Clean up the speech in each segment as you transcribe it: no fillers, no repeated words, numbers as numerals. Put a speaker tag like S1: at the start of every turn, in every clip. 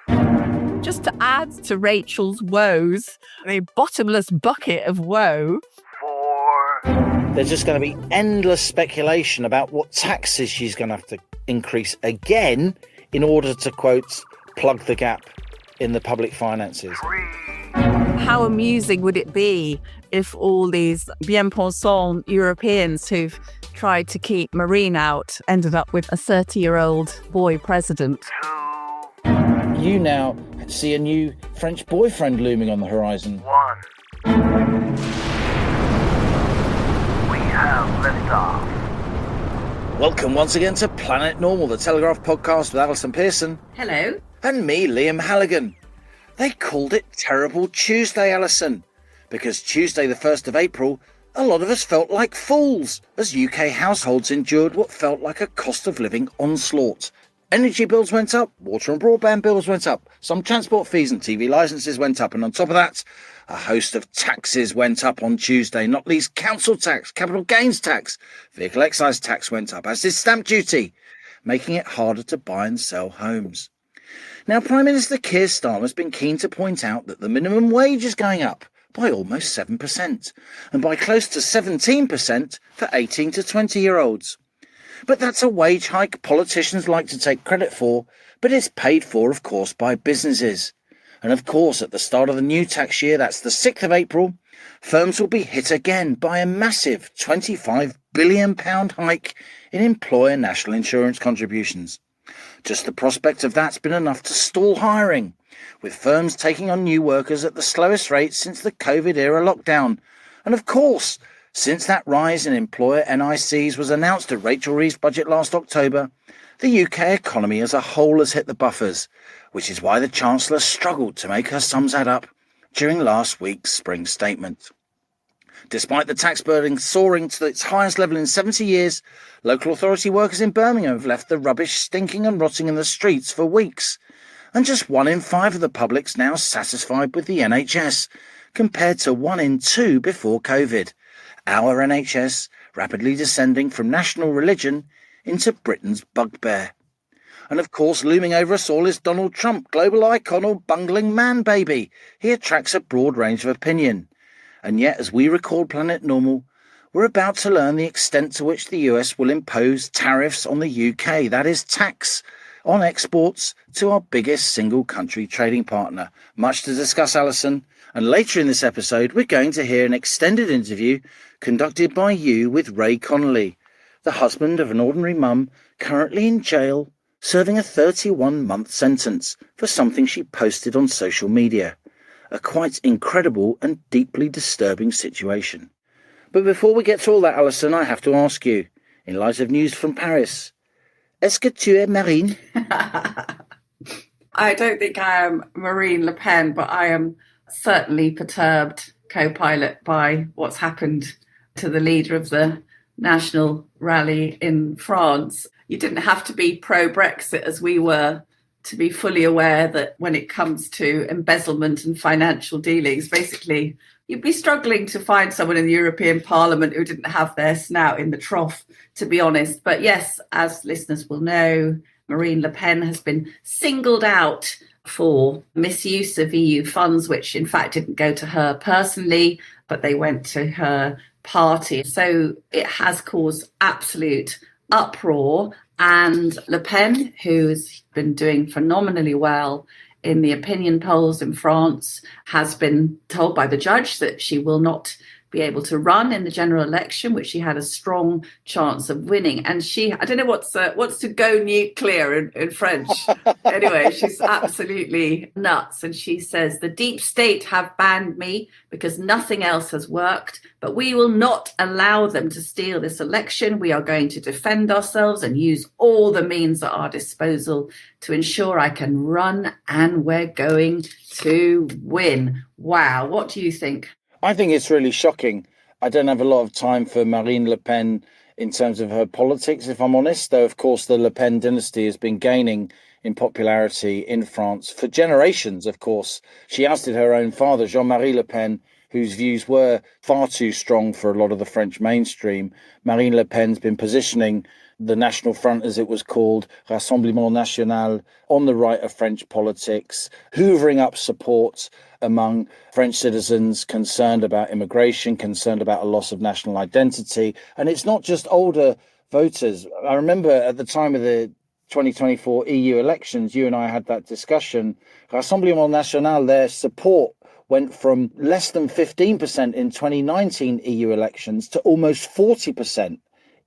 S1: 5.
S2: Just to add to Rachel's woes, a bottomless bucket of woe.
S1: 4.
S3: There's just going to be endless speculation about what taxes she's going to have to increase again in order to, quote, plug the gap in the public finances.
S1: 3.
S2: How amusing would it be if all these bien pensant Europeans who've tried to keep Marine out ended up with a 30-year-old boy president?
S1: 2.
S3: You now see a new French boyfriend looming on the horizon.
S1: 1. We have liftoff.
S3: Welcome once again to Planet Normal, the Telegraph podcast with Allison Pearson.
S4: Hello.
S3: And me, Liam Halligan. They called it Terrible Tuesday, Allison, because Tuesday the 1st of April, a lot of us felt like fools as UK households endured what felt like a cost of living onslaught. Energy bills went up, water and broadband bills went up, some transport fees and TV licences went up, and on top of that, a host of taxes went up on Tuesday, not least council tax, capital gains tax, vehicle excise tax went up, as did stamp duty, making it harder to buy and sell homes. Now, Prime Minister Keir Starmer has been keen to point out that the minimum wage is going up by almost 7% and by close to 17% for 18 to 20-year-olds. But that's a wage hike politicians like to take credit for, but it's paid for, of course, by businesses. And of course, at the start of the new tax year, that's the 6th of April, firms will be hit again by a massive £25 billion hike in employer national insurance contributions. Just the prospect of that's been enough to stall hiring, with firms taking on new workers at the slowest rate since the COVID-era lockdown. And of course, since that rise in employer NICs was announced at Rachel Reeves' budget last October, the UK economy as a whole has hit the buffers, which is why the Chancellor struggled to make her sums add up during last week's spring statement. Despite the tax burden soaring to its highest level in 70 years, local authority workers in Birmingham have left the rubbish stinking and rotting in the streets for weeks. And just 1 in 5 of the public's now satisfied with the NHS, compared to 1 in 2 before COVID. Our NHS rapidly descending from national religion into Britain's bugbear. And of course, looming over us all is Donald Trump, global icon or bungling man baby. He attracts a broad range of opinion. And yet, as we record Planet Normal, we're about to learn the extent to which the US will impose tariffs on the UK, that is, tax on exports to our biggest single country trading partner. Much to discuss, Allison. And later in this episode, we're going to hear an extended interview conducted by you with Ray Connelly, the husband of an ordinary mum currently in jail, serving a 31-month sentence for something she posted on social media. A quite incredible and deeply disturbing situation. But before we get to all that, Allison, I have to ask you, in light of news from Paris, est-ce que tu es Marine?
S4: I don't think I am Marine Le Pen, but I am certainly perturbed co-pilot by what's happened to the leader of the national rally in France. You didn't have to be pro-Brexit as we were to be fully aware that when it comes to embezzlement and financial dealings, basically, you'd be struggling to find someone in the European Parliament who didn't have their snout in the trough, to be honest. But yes, as listeners will know, Marine Le Pen has been singled out for misuse of EU funds, which in fact didn't go to her personally, but they went to her party. So it has caused absolute uproar. And Le Pen, who's been doing phenomenally well in the opinion polls in France, has been told by the judge that she will not be able to run in the general election, which she had a strong chance of winning. And she, I don't know what's to go nuclear in French. Anyway, she's absolutely nuts. And she says, the deep state have banned me because nothing else has worked, but we will not allow them to steal this election. We are going to defend ourselves and use all the means at our disposal to ensure I can run, and we're going to win. Wow. What do you think?
S3: I think it's really shocking. I don't have a lot of time for Marine Le Pen in terms of her politics, if I'm honest, though, of course, the Le Pen dynasty has been gaining in popularity in France for generations, of course. She ousted her own father, Jean-Marie Le Pen, whose views were far too strong for a lot of the French mainstream. Marine Le Pen's been positioning the National Front, as it was called, Rassemblement National, on the right of French politics, hoovering up support among French citizens concerned about immigration, concerned about a loss of national identity. And it's not just older voters. I remember at the time of the 2024 EU elections, you and I had that discussion. Rassemblement National, their support went from less than 15% in 2019 EU elections to almost 40%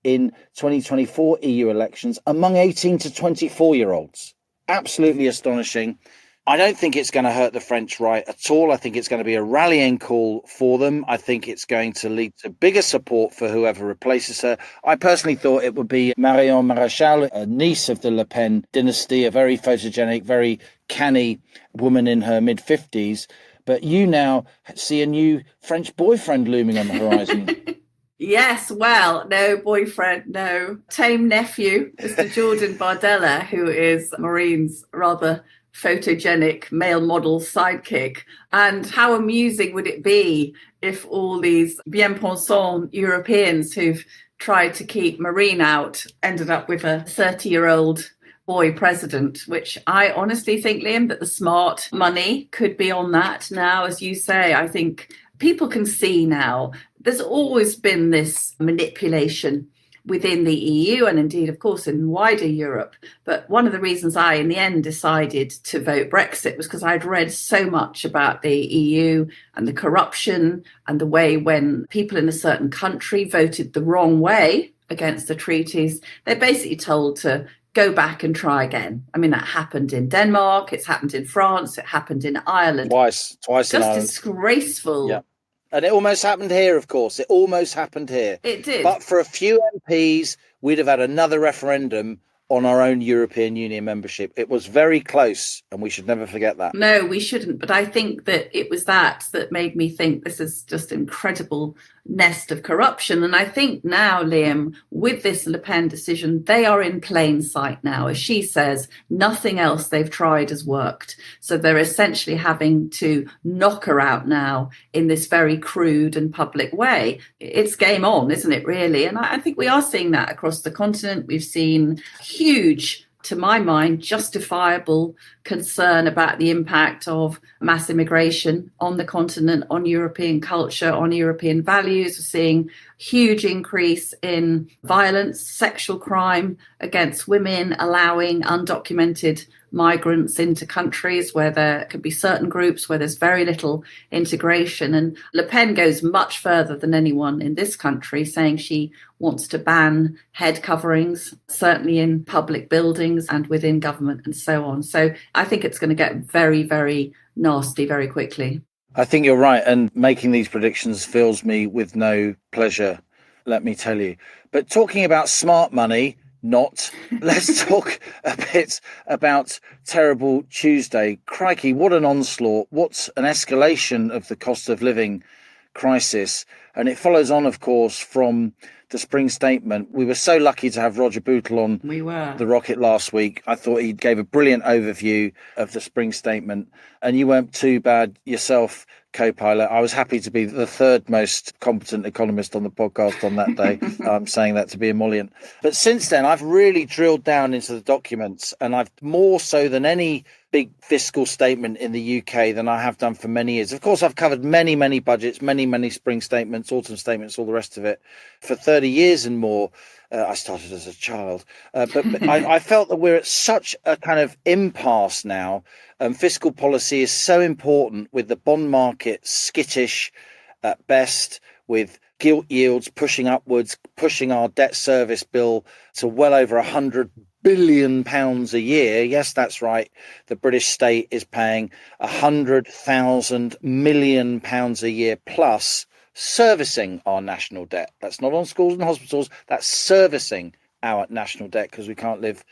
S3: in 2024 EU elections among 18 to 24-year-olds. Absolutely astonishing. I don't think it's going to hurt the French right at all. I think it's going to be a rallying call for them. I think it's going to lead to bigger support for whoever replaces her. I personally thought it would be Marion Maréchal, a niece of the Le Pen dynasty, a very photogenic, very canny woman in her mid-50s. But you now see a new French boyfriend looming on the horizon.
S4: Yes, well, no boyfriend, no tame nephew, Mr. Jordan Bardella, who is Marine's rather photogenic male model sidekick. And how amusing would it be if all these bien-pensant Europeans who've tried to keep Marine out ended up with a 30-year-old boy president, which I honestly think, Liam, that the smart money could be on that now. As you say, I think people can see now there's always been this manipulation within the EU and indeed, of course, in wider Europe. But one of the reasons I, in the end, decided to vote Brexit was because I'd read so much about the EU and the corruption and the way when people in a certain country voted the wrong way against the treaties, they're basically told to go back and try again. I mean, that happened in Denmark, it's happened in France, it happened in Ireland.
S3: Twice
S4: Just
S3: in Ireland.
S4: Disgraceful.
S3: Yeah. And it almost happened here, of course. It almost happened here.
S4: It did.
S3: But for a few MPs, we'd have had another referendum on our own European Union membership. It was very close, and we should never forget that.
S4: No, we shouldn't. But I think that it was that made me think this is just incredible nest of corruption. And I think now, Liam, with this Le Pen decision, they are in plain sight now. As she says, nothing else they've tried has worked. So they're essentially having to knock her out now in this very crude and public way. It's game on, isn't it, really? And I think we are seeing that across the continent. We've seen huge, to my mind, justifiable concern about the impact of mass immigration on the continent, on European culture, on European values. We're seeing huge increase in violence, sexual crime against women, allowing undocumented migrants into countries where there could be certain groups where there's very little integration. And Le Pen goes much further than anyone in this country, saying she wants to ban head coverings, certainly in public buildings and within government and so on. So I think it's going to get very, very nasty very quickly.
S3: I think you're right. And making these predictions fills me with no pleasure, let me tell you. But talking about smart money, let's talk a bit about Terrible Tuesday. Crikey, what an onslaught. What an escalation of the cost of living crisis. And it follows on, of course, from the spring statement. We were so lucky to have Roger Bootle on The Rocket last week. I thought he gave a brilliant overview of the spring statement. And you weren't too bad yourself, co-pilot. I was happy to be the third most competent economist on the podcast on that day. I'm saying that to be emollient. But since then, I've really drilled down into the documents, and I've more so than any big fiscal statement in the UK than I have done for many years. Of course, I've covered many, many budgets, many spring statements, autumn statements, all the rest of it for 30 years and more. I started as a child, but I felt that we're at such a kind of impasse now. Fiscal policy is so important, with the bond market skittish at best, with gilt yields pushing upwards, pushing our debt service bill to well over £100 billion a year. Yes, that's right. The British state is paying £100,000 million a year plus, servicing our national debt. That's not on schools and hospitals. That's servicing our national debt, because we can't live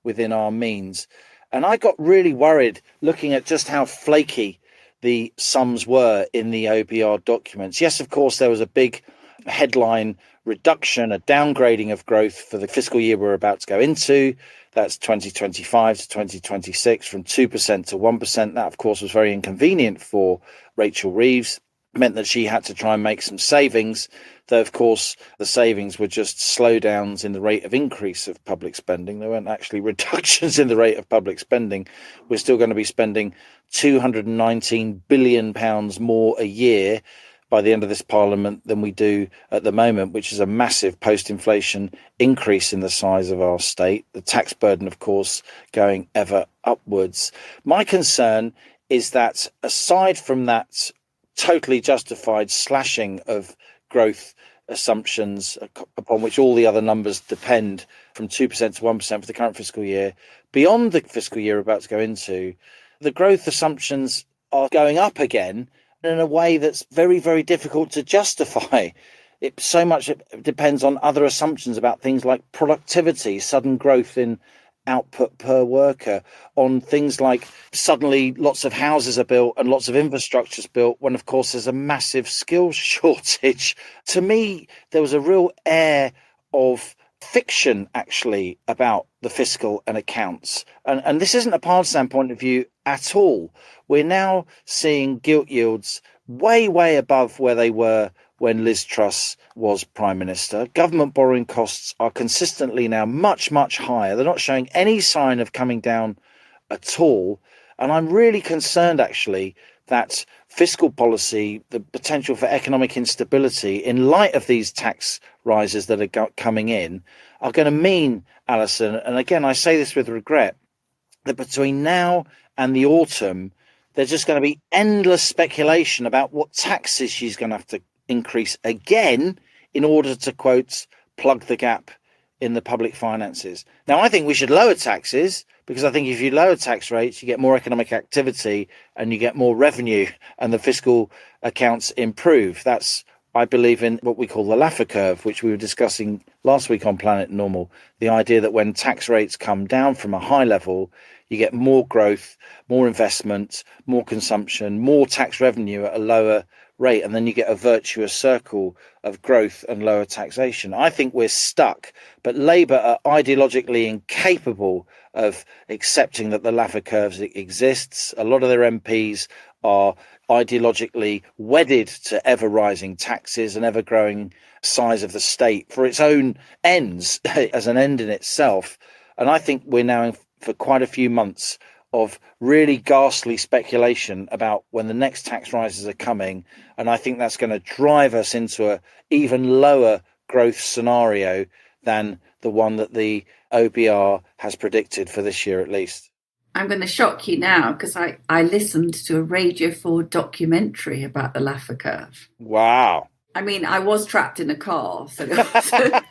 S3: within our means. And I got really worried looking at just how flaky the sums were in the OBR documents. Yes, of course, there was a big headline reduction, a downgrading of growth for the fiscal year we're about to go into. That's 2025 to 2026, from 2% to 1%. That, of course, was very inconvenient for Rachel Reeves. meant that she had to try and make some savings, though, of course, the savings were just slowdowns in the rate of increase of public spending. There weren't actually reductions in the rate of public spending. We're still going to be spending £219 billion more a year by the end of this parliament than we do at the moment, which is a massive post-inflation increase in the size of our state. The tax burden, of course, going ever upwards. My concern is that aside from that totally justified slashing of growth assumptions upon which all the other numbers depend from 2% to 1% for the current fiscal year, beyond the fiscal year we're about to go into, the growth assumptions are going up again in a way that's very, very difficult to justify. It so much depends on other assumptions about things like productivity, sudden growth in output per worker, on things like suddenly lots of houses are built and lots of infrastructure is built when, of course, there's a massive skills shortage. To me, there was a real air of fiction, actually, about the fiscal and accounts. And this isn't a partisan point of view at all. We're now seeing gilt yields way, way above where they were when Liz Truss was Prime Minister. Government borrowing costs are consistently now much, much higher. They're not showing any sign of coming down at all. And I'm really concerned, actually, that fiscal policy, the potential for economic instability in light of these tax rises that are coming in, are going to mean, Allison, and again, I say this with regret, that between now and the autumn, there's just going to be endless speculation about what taxes she's going to have to increase again in order to, quote, plug the gap in the public finances. Now, I think we should lower taxes, because I think if you lower tax rates, you get more economic activity and you get more revenue and the fiscal accounts improve. That's, I believe, in what we call the Laffer curve, which we were discussing last week on Planet Normal. The idea that when tax rates come down from a high level, you get more growth, more investment, more consumption, more tax revenue at a lower rate, and then you get a virtuous circle of growth and lower taxation. I think we're stuck, but Labour are ideologically incapable of accepting that the Laffer curve exists. A lot of their MPs are ideologically wedded to ever rising taxes and ever growing size of the state for its own ends as an end in itself. And I think we're now in for quite a few months of really ghastly speculation about when the next tax rises are coming. And I think that's going to drive us into an even lower growth scenario than the one that the OBR has predicted for this year at least.
S4: I'm going to shock you now, because I listened to a Radio 4 documentary about the Laffer curve.
S3: Wow.
S4: I mean, I was trapped in a car, so there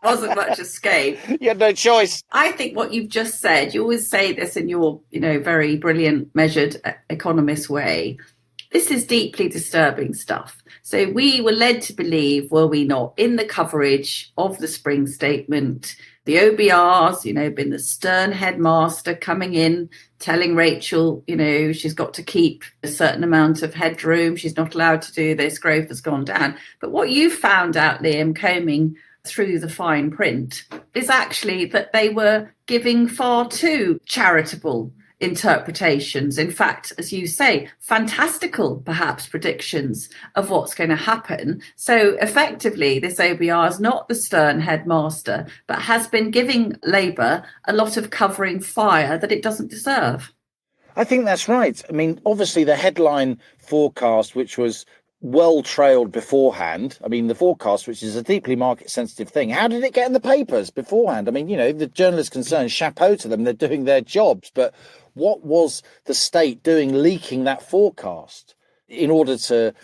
S4: wasn't much escape.
S3: You had no choice.
S4: I think what you've just said, you always say this in your, very brilliant, measured economist way. This is deeply disturbing stuff. So we were led to believe, were we not, in the coverage of the spring statement, the OBR's, been the stern headmaster coming in, telling Rachel, she's got to keep a certain amount of headroom. She's not allowed to do this. Growth has gone down. But what you found out, Liam, combing through the fine print, is actually that they were giving far too charitable interpretations. In fact, as you say, fantastical, perhaps, predictions of what's going to happen. So effectively, this OBR is not the stern headmaster, but has been giving Labour a lot of covering fire that it doesn't deserve.
S3: I think that's right. I mean, obviously, the headline forecast, which was well trailed beforehand. I mean, the forecast, which is a deeply market sensitive thing. How did it get in the papers beforehand? I mean, the journalists concerned, chapeau to them. They're doing their jobs. But what was the state doing leaking that forecast in order to,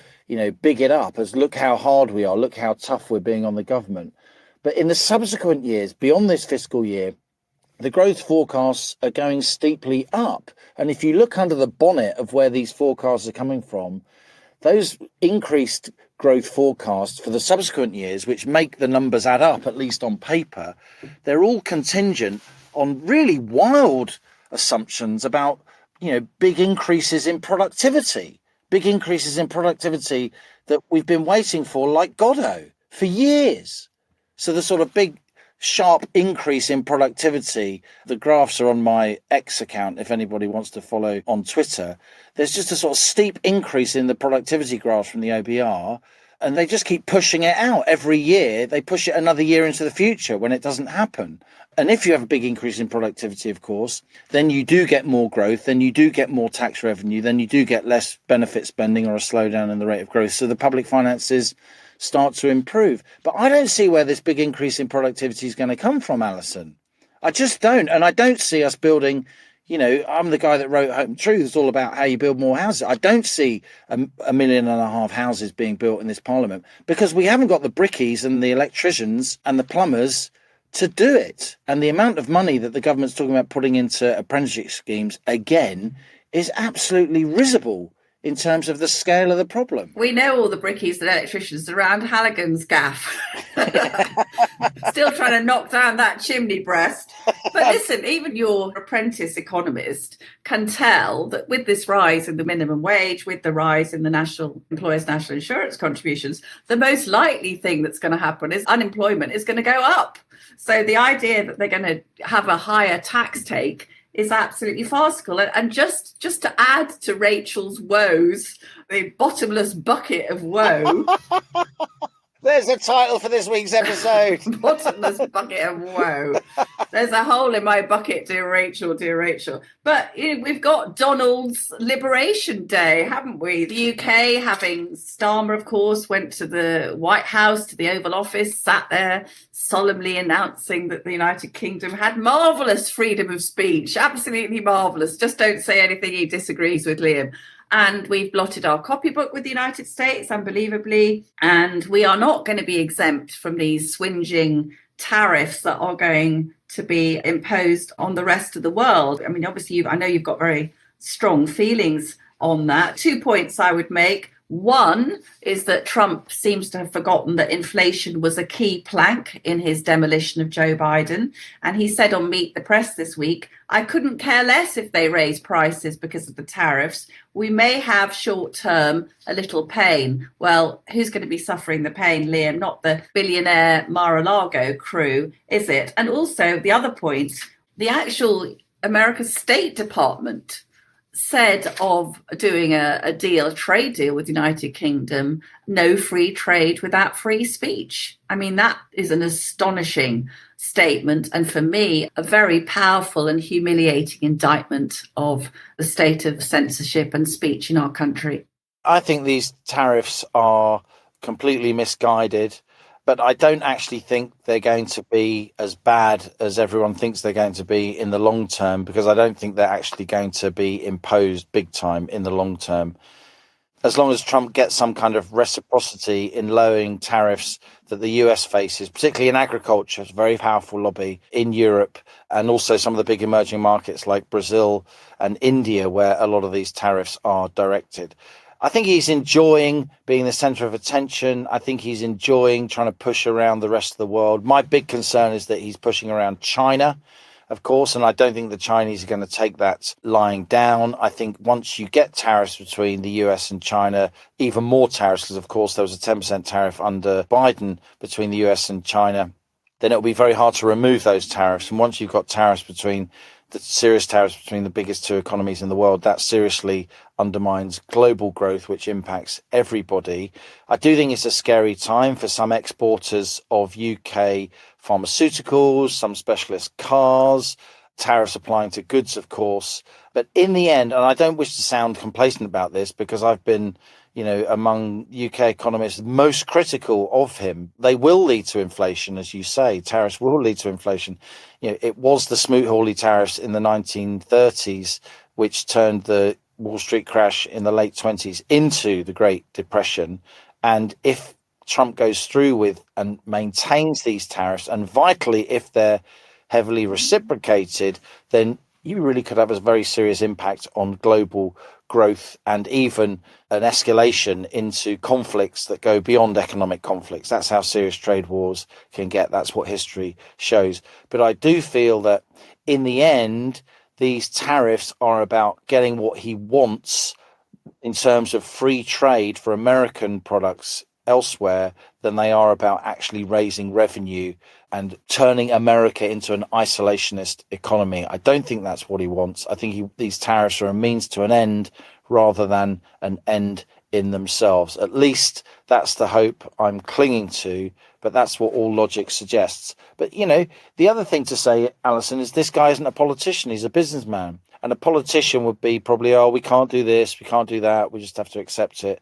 S3: big it up as look how hard we are, look how tough we're being on the government. But in the subsequent years, beyond this fiscal year, the growth forecasts are going steeply up. And if you look under the bonnet of where these forecasts are coming from, those increased growth forecasts for the subsequent years, which make the numbers add up, at least on paper, they're all contingent on really wild assumptions about, big increases in productivity that we've been waiting for like Godot for years. So the sort of big sharp increase in productivity. The graphs are on my X account if anybody wants to follow on Twitter. There's just a sort of steep increase in the productivity graphs from the OBR, and they just keep pushing it out every year. They push it another year into the future when it doesn't happen. And if you have a big increase in productivity, of course, then you do get more growth, then you do get more tax revenue, then you do get less benefit spending or a slowdown in the rate of growth. So the public finances start to improve. But I don't see where this big increase in productivity is going to come from, Alison. I just don't. And I don't see us building, I'm the guy that wrote Hope and Truth. It's all about how you build more houses. I don't see a 1.5 million houses being built in this parliament because we haven't got the brickies and the electricians and the plumbers to do it. And the amount of money that the government's talking about putting into apprenticeship schemes, again, is absolutely risible in terms of the scale of the problem.
S4: We know all the brickies and electricians around Halligan's gaff. Still trying to knock down that chimney breast. But listen, even your apprentice economist can tell that with this rise in the minimum wage, with the rise in the national employers' national insurance contributions, the most likely thing that's going to happen is unemployment is going to go up. So the idea that they're going to have a higher tax take is absolutely farcical. And just to add to Rachel's woes, the bottomless bucket of woe.
S3: There's a title for this week's episode.
S4: Bottomless bucket of woe. There's a hole in my bucket, dear Rachel, dear Rachel. But we've got Donald's Liberation Day, haven't we? The UK, having Starmer, of course, went to the White House, to the Oval Office, sat there solemnly announcing that the United Kingdom had marvellous freedom of speech, absolutely marvellous. Just don't say anything he disagrees with, Liam. And we've blotted our copybook with the United States, unbelievably. And we are not going to be exempt from these swingeing tariffs that are going to be imposed on the rest of the world. I mean, obviously, I know you've got very strong feelings on that. 2 points I would make. One is that Trump seems to have forgotten that inflation was a key plank in his demolition of Joe Biden. And he said on Meet the Press this week, I couldn't care less if they raise prices because of the tariffs. We may have short term a little pain. Well, who's going to be suffering the pain, Liam? Not the billionaire Mar-a-Lago crew, is it? And also the other point, the actual America's State Department said of doing a trade deal with the United Kingdom, no free trade without free speech. I mean, that is an astonishing statement. And for me, a very powerful and humiliating indictment of the state of censorship and speech in our country.
S3: I think these tariffs are completely misguided, but I don't actually think they're going to be as bad as everyone thinks they're going to be in the long term, because I don't think they're actually going to be imposed big time in the long term. As long as Trump gets some kind of reciprocity in lowering tariffs that the US faces, particularly in agriculture, it's a very powerful lobby in Europe, and also some of the big emerging markets like Brazil and India, where a lot of these tariffs are directed. I think he's enjoying being the center of attention. I think he's enjoying trying to push around the rest of the world. My big concern is that he's pushing around China, of course, and I don't think the Chinese are going to take that lying down. I think once you get tariffs between the US and China, even more tariffs, because of course there was a 10% tariff under Biden between the US and China, then it'll be very hard to remove those tariffs. And once you've got serious tariffs between the biggest two economies in the world, that seriously undermines global growth, which impacts everybody. I do think it's a scary time for some exporters of UK pharmaceuticals, some specialist cars, tariffs applying to goods, of course. But in the end, and I don't wish to sound complacent about this because I've been, among UK economists most critical of him, they will lead to inflation, as you say. Tariffs will lead to inflation. It was the Smoot-Hawley tariffs in the 1930s which turned the Wall Street crash in the late 20s into the Great Depression. And if Trump goes through with and maintains these tariffs, and vitally if they're heavily reciprocated, then you really could have a very serious impact on global growth and even an escalation into conflicts that go beyond economic conflicts. That's how serious trade wars can get. That's what history shows. But I do feel that in the end, these tariffs are about getting what he wants in terms of free trade for American products elsewhere than they are about actually raising revenue and turning America into an isolationist economy. I don't think that's what he wants. I think these tariffs are a means to an end rather than an end in themselves. At least that's the hope I'm clinging to, but that's what all logic suggests. But, the other thing to say, Alison, is this guy isn't a politician. He's a businessman. And a politician would be probably, we can't do this, we can't do that, we just have to accept it.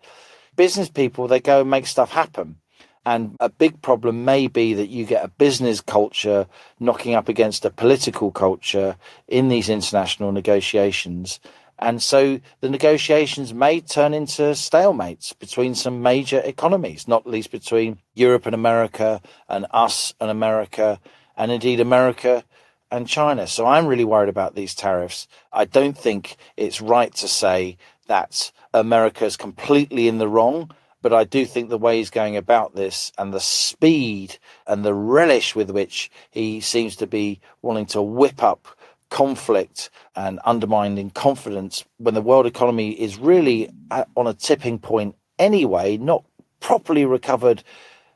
S3: Business people, they go and make stuff happen. And a big problem may be that you get a business culture knocking up against a political culture in these international negotiations. And so the negotiations may turn into stalemates between some major economies, not least between Europe and America and us and America, and indeed America and China. So I'm really worried about these tariffs. I don't think it's right to say that America is completely in the wrong, but I do think the way he's going about this and the speed and the relish with which he seems to be wanting to whip up conflict and undermining confidence when the world economy is really on a tipping point anyway, not properly recovered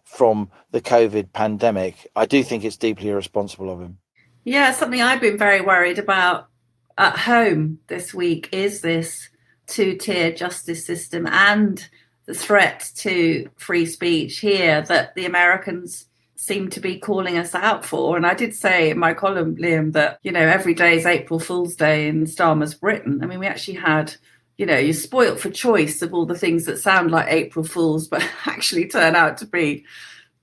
S3: from the COVID pandemic, I do think it's deeply irresponsible of him.
S4: Yeah, something I've been very worried about at home this week is this two-tier justice system and the threat to free speech here that the Americans seem to be calling us out for. And I did say in my column, Liam, that, every day is April Fool's Day in Starmer's Britain. I mean, we actually had, you're spoilt for choice of all the things that sound like April Fools, but actually turn out to be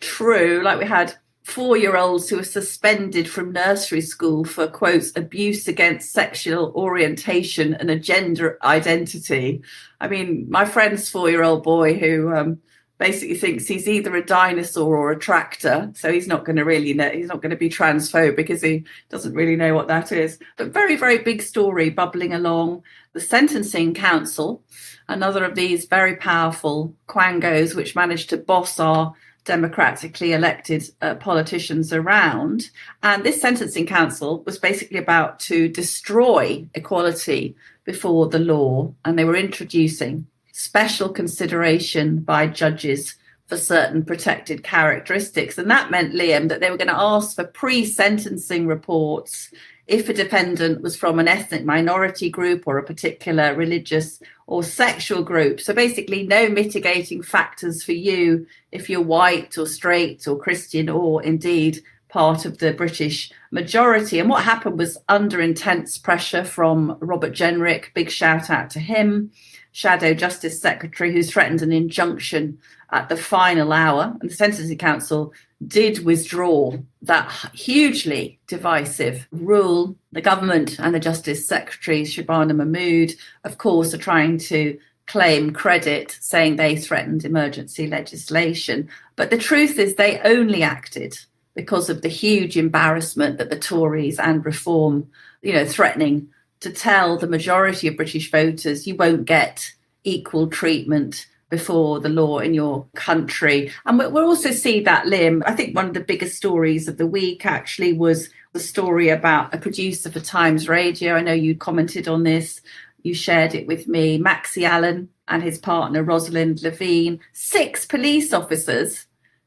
S4: true. Like we had 4-year-olds who were suspended from nursery school for, quotes, abuse against sexual orientation and a gender identity. I mean, my friend's 4-year-old boy who basically thinks he's either a dinosaur or a tractor. So he's not going to really know, he's not going to be transphobic because he doesn't really know what that is. But very, very big story bubbling along. The Sentencing Council, another of these very powerful quangos which managed to boss our democratically elected politicians around. And this sentencing council was basically about to destroy equality before the law. And they were introducing special consideration by judges for certain protected characteristics. And that meant, Liam, that they were going to ask for pre-sentencing reports if a defendant was from an ethnic minority group or a particular religious or sexual group. So basically no mitigating factors for you if you're white or straight or Christian or indeed part of the British majority. And what happened was, under intense pressure from Robert Jenrick, big shout out to him, Shadow Justice Secretary, who threatened an injunction at the final hour, and the Sentencing Council did withdraw that hugely divisive rule. The government and the Justice Secretary, Shabana Mahmood, of course, are trying to claim credit, saying they threatened emergency legislation. But the truth is they only acted because of the huge embarrassment that the Tories and Reform, threatening to tell the majority of British voters you won't get equal treatment before the law in your country. And we'll also see that, Liam. I think one of the biggest stories of the week actually was the story about a producer for Times Radio. I know you commented on this. You shared it with me. Maxie Allen and his partner, Rosalind Levine, 6 police officers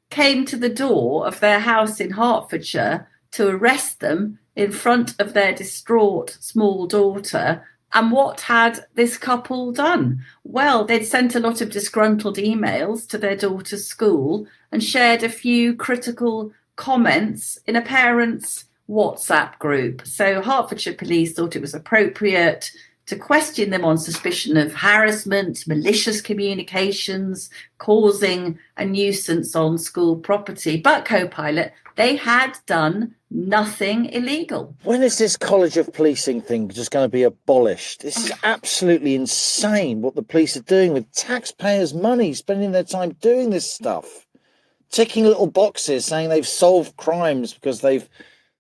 S4: came to the door of their house in Hertfordshire to arrest them in front of their distraught small daughter. And what had this couple done? Well, they'd sent a lot of disgruntled emails to their daughter's school and shared a few critical comments in a parent's WhatsApp group. So Hertfordshire Police thought it was appropriate to question them on suspicion of harassment, malicious communications, causing a nuisance on school property. But co-pilot, they had done nothing illegal.
S3: When is this College of Policing thing just going to be abolished? This is absolutely insane what the police are doing with taxpayers' money, spending their time doing this stuff, ticking little boxes saying they've solved crimes because they've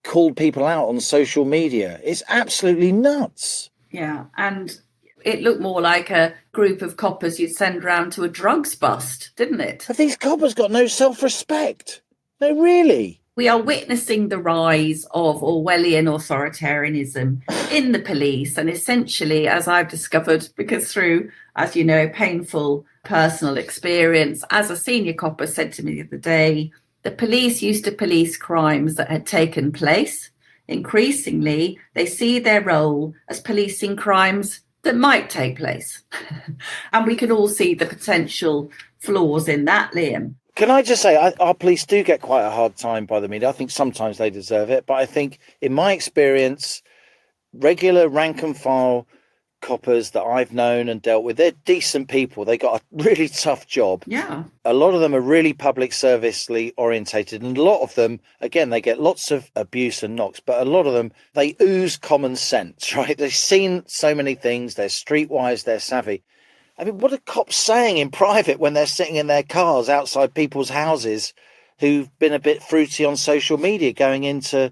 S3: called people out on social media. It's absolutely nuts.
S4: Yeah, and it looked more like a group of coppers you'd send round to a drugs bust, didn't it?
S3: Have these coppers got no self-respect? No, really?
S4: We are witnessing the rise of Orwellian authoritarianism in the police. And essentially, as I've discovered, because through, as you know, painful personal experience, as a senior copper said to me the other day, the police used to police crimes that had taken place. Increasingly, they see their role as policing crimes that might take place. And we can all see the potential flaws in that, Liam.
S3: Can I just say, our police do get quite a hard time by the media. I think sometimes they deserve it. But I think, in my experience, regular rank and file coppers that I've known and dealt with, they're decent people. They got a really tough job.
S4: Yeah.
S3: A lot of them are really public servicely orientated. And a lot of them, again, they get lots of abuse and knocks. But a lot of them, they ooze common sense, right? They've seen so many things. They're streetwise. They're savvy. I mean, what are cops saying in private when they're sitting in their cars outside people's houses who've been a bit fruity on social media, going in to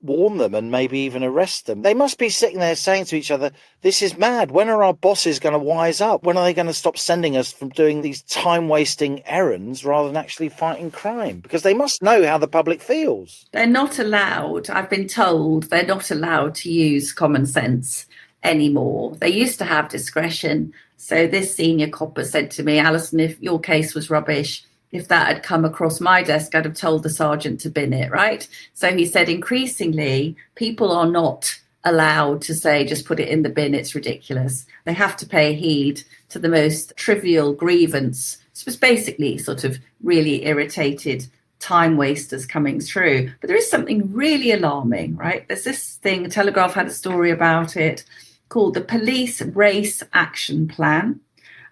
S3: warn them and maybe even arrest them? They must be sitting there saying to each other, this is mad. When are our bosses going to wise up? When are they going to stop sending us from doing these time-wasting errands rather than actually fighting crime? Because they must know how the public feels.
S4: They're not allowed, I've been told, they're not allowed to use common sense anymore. They used to have discretion. So this senior copper said to me, Allison, if your case was rubbish, if that had come across my desk, I'd have told the sergeant to bin it, right? So he said, increasingly, people are not allowed to say, just put it in the bin, it's ridiculous. They have to pay heed to the most trivial grievance. It was basically sort of really irritated time wasters coming through. But there is something really alarming, right? There's this thing, the Telegraph had a story about it, called the Police Race Action Plan.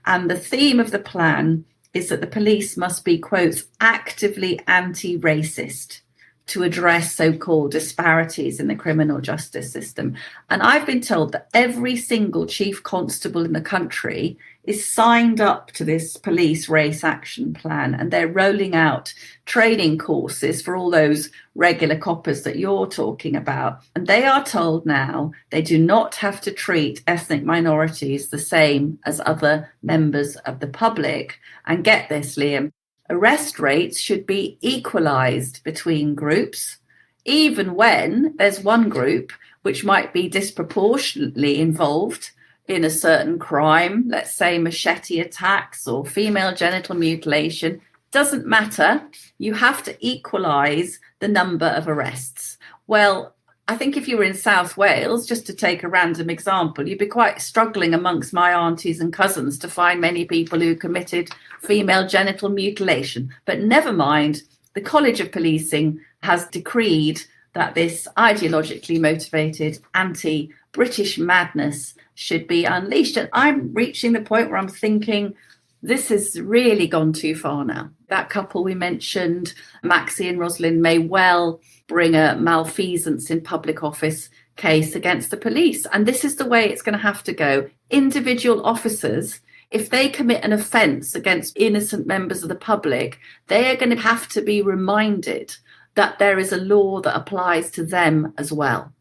S4: And the theme of the plan is that the police must be, quote, actively anti-racist to address so-called disparities in the criminal justice system. And I've been told that every single chief constable in the country is signed up to this police race action plan, and they're rolling out training courses for all those regular coppers that you're talking about. And they are told now they do not have to treat ethnic minorities the same as other members of the public. And get this, Liam, arrest rates should be equalised between groups, even when there's one group which might be disproportionately involved in a certain crime, let's say machete attacks or female genital mutilation. Doesn't matter. You have to equalise the number of arrests. Well, I think if you were in South Wales, just to take a random example, you'd be quite struggling amongst my aunties and cousins to find many people who committed female genital mutilation. But never mind, the College of Policing has decreed that this ideologically motivated anti-British madness should be unleashed. And I'm reaching the point where I'm thinking, this has really gone too far now. That couple we mentioned, Maxie and Rosalind, may well bring a malfeasance in public office case against the police. And this is the way it's going to have to go. Individual officers, if they commit an offence against innocent members of the public, they are going to have to be reminded that there is a law that applies to them as well.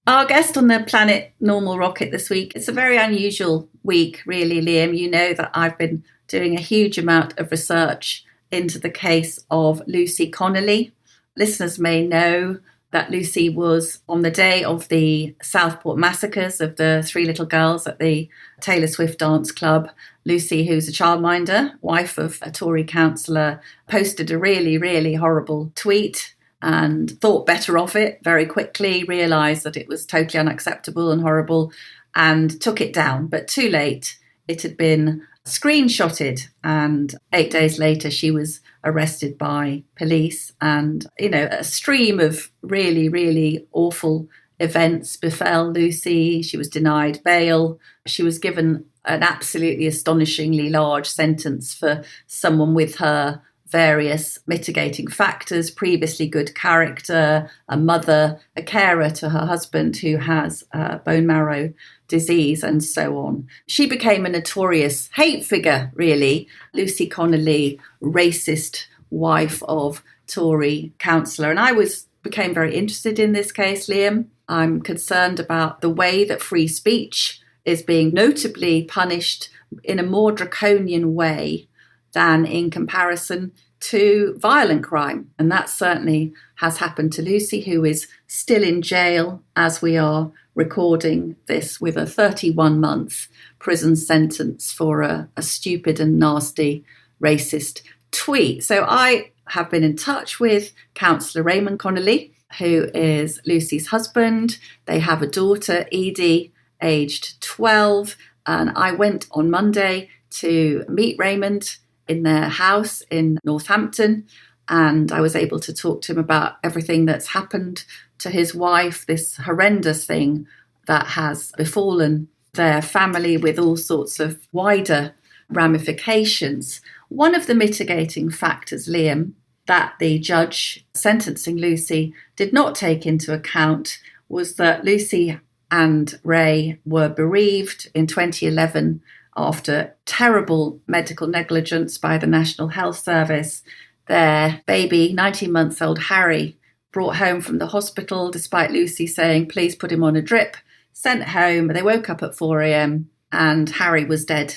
S4: Our guest on the Planet Normal rocket this week, it's a very unusual week, really, Liam. You know that I've been doing a huge amount of research into the case of Lucy Connolly. Listeners may know that Lucy was on the day of the Southport massacres of the three little girls at the Taylor Swift dance club. Lucy, who's a childminder, wife of a Tory councillor, posted a really, really horrible tweet and thought better of it very quickly, realised that it was totally unacceptable and horrible and took it down. But too late, it had been screenshotted, and 8 days later she was arrested by police. And, you know, a stream of really, really awful events befell Lucy. She was denied bail. She was given an absolutely astonishingly large sentence for someone with her various mitigating factors, previously good character, a mother, a carer to her husband who has bone marrow disease, and so on. She became a notorious hate figure, really. Lucy Connolly, racist wife of Tory councillor. And I became very interested in this case, Liam. I'm concerned about the way that free speech is being notably punished in a more draconian way than in comparison to violent crime. And that certainly has happened to Lucy, who is still in jail as we are recording this, with a 31-month prison sentence for a stupid and nasty racist tweet. So I have been in touch with Councillor Ray Connelly, who is Lucy's husband. They have a daughter, Edie, aged 12. And I went on Monday to meet Raymond in their house in Northampton. And I was able to talk to him about everything that's happened to his wife, this horrendous thing that has befallen their family with all sorts of wider ramifications. One of the mitigating factors, Liam, that the judge sentencing Lucy did not take into account was that Lucy and Ray were bereaved in 2011 after terrible medical negligence by the National Health Service. Their baby, 19-month-old Harry, brought home from the hospital despite Lucy saying, please put him on a drip, sent home. They woke up at 4 a.m. and Harry was dead